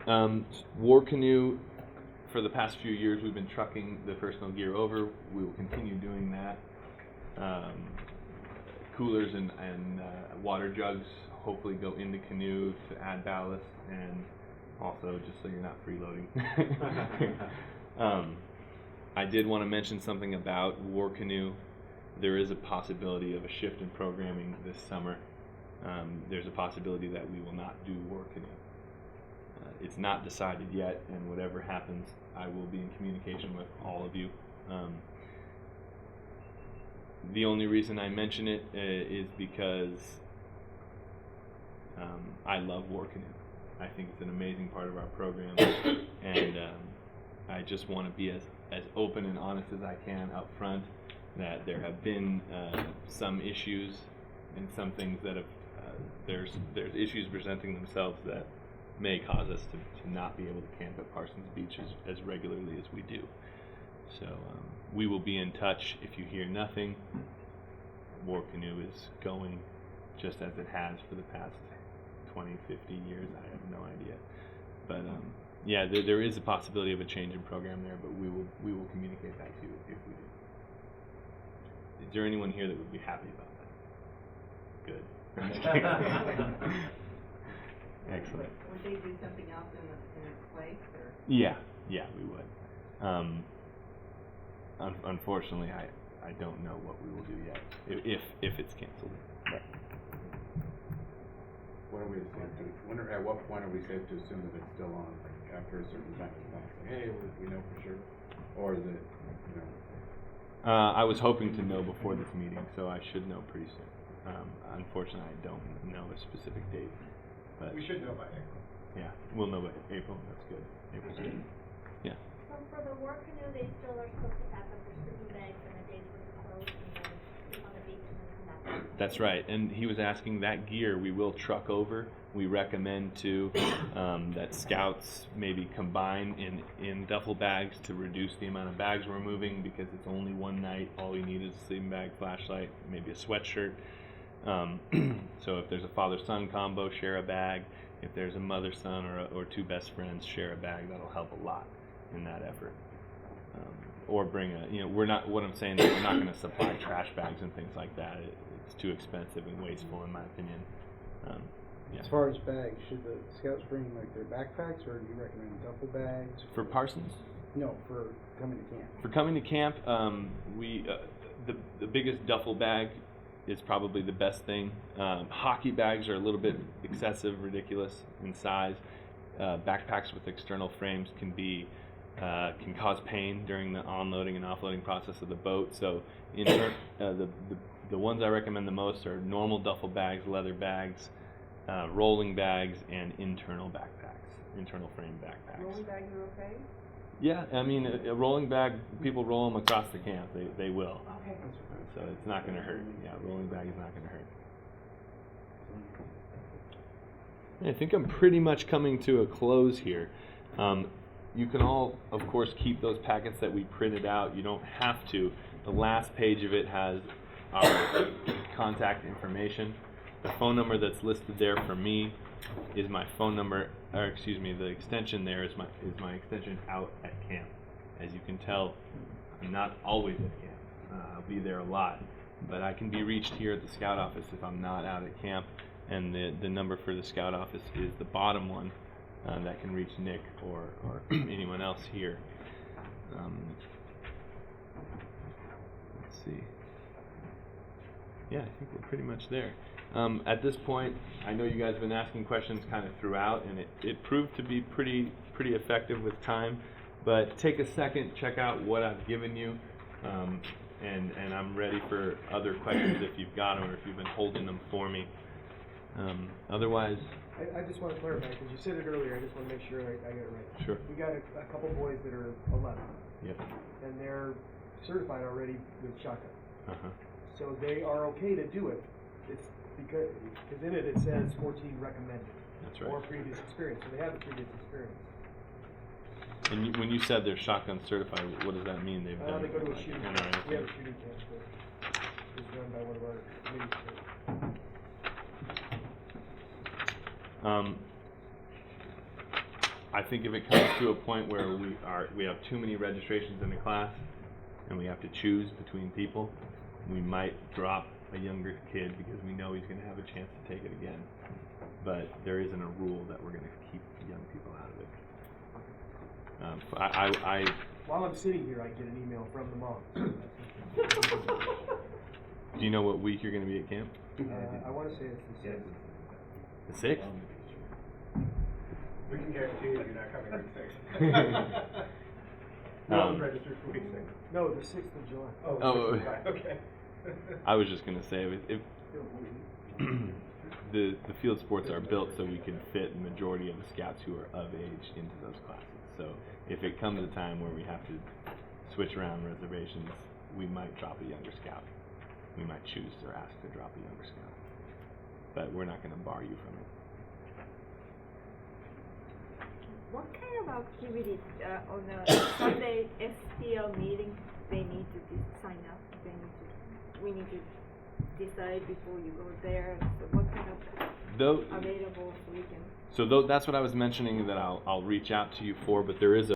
now? War canoe, for the past few years, we've been trucking the personal gear over. We will continue doing that. Coolers and water jugs hopefully go into canoe to add ballast, and also just so you're not freeloading. I did want to mention something about War Canoe. There is a possibility of a shift in programming this summer. There's a possibility that we will not do War Canoe. It's not decided yet, and whatever happens, I will be in communication with all of you. The only reason I mention it is because I love war canoe. I think it's an amazing part of our program, and I just want to be as open and honest as I can up front that there have been some issues and some things that have there's issues presenting themselves that may cause us to not be able to camp at Parsons Beach as regularly as we do. So we will be in touch. If you hear nothing, War Canoe is going just as it has for the past 20, 50 years. I have no idea. But yeah, there is a possibility of a change in program there, but we will communicate that to you if we do. Is there anyone here that would be happy about that? Good. Excellent. Would they do something else in its place, or? Yeah, we would. Unfortunately, I don't know what we will do yet, if it's canceled. Right. What are we safe to? At what point are we safe to assume that it's still on? Like after a certain time, it's not like, hey, we know for sure, or is it? You know? I was hoping to know before this meeting, so I should know pretty soon. Unfortunately, I don't know a specific date, but We should know by April. yeah, we'll know by April. That's good. April's good. Yeah. So for the War Canoe, they still are supposed to pack up their sleeping bags and the days when they're closed and then sleep on the beach and then come back. That's right. And he was asking that gear we will truck over. We recommend to that scouts maybe combine in duffel bags to reduce the amount of bags we're moving, because it's only one night. All we need is a sleeping bag, flashlight, maybe a sweatshirt. So if there's a father-son combo, share a bag. If there's a mother-son or two best friends, share a bag. That'll help a lot in that effort. Or bring we're not, what I'm saying is we're not going to supply trash bags and things like that. It's too expensive and wasteful in my opinion. Yeah. As far as bags, should the scouts bring like their backpacks, or do you recommend duffel bags? For Parsons? No, for coming to camp. For coming to camp, the biggest duffel bag is probably the best thing. Hockey bags are a little bit excessive, ridiculous in size. Backpacks with external frames can cause pain during the onloading and offloading process of the boat. So the ones I recommend the most are normal duffel bags, leather bags, rolling bags, and internal backpacks, internal frame backpacks. Rolling bags are okay? Yeah, I mean, a rolling bag, people roll them across the camp. They will. Okay. So it's not going to hurt. Yeah, rolling bag is not going to hurt. I think I'm pretty much coming to a close here. You can all, of course, keep those packets that we printed out. You don't have to. The last page of it has our contact information. The phone number that's listed there for me is my phone number, or excuse me, the extension there is my extension out at camp. As you can tell, I'm not always at camp. I'll be there a lot, but I can be reached here at the scout office if I'm not out at camp. And the number for the scout office is the bottom one that can reach Nick or anyone else here. Let's see. Yeah, I think we're pretty much there. At this point, I know you guys have been asking questions kind of throughout, and it proved to be pretty effective with time. But take a second, check out what I've given you, and I'm ready for other questions if you've got them or if you've been holding them for me. Otherwise, I just want to clarify, because you said it earlier, I just want to make sure I get it right. Sure. We got a couple boys that are 11. Yep. And they're certified already with shotgun. Uh-huh. So they are okay to do it. It's because in it says 14 recommended. That's right. Or previous experience, so they have the previous experience. And when you said they're shotgun certified, what does that mean? They've done They go to a shooting camp. NRA? We have a shooting camp that is run by one of our committees. I think if it comes to a point where we have too many registrations in the class and we have to choose between people, we might drop a younger kid because we know he's going to have a chance to take it again. But there isn't a rule that we're going to keep young people out of it. While I'm sitting here, I get an email from the mom. Do you know what week you're going to be at camp? I want to say it's the 6th. The 6th? We can guarantee you're not coming week 6. No one's registered for week 6. No, the 6th of July. Oh, 6th of July. Okay. I was just gonna say, if the field sports are built so we can fit the majority of the scouts who are of age into those classes. So if it comes a time where we have to switch around reservations, we might drop a younger scout. We might choose or ask to drop a younger scout. But we're not gonna bar you from it. What kind of activities, on the Sunday SPL meeting, they need to sign up, we need to decide before you go there, so what kind of available so we can. So that's what I was mentioning that I'll reach out to you for, but there is a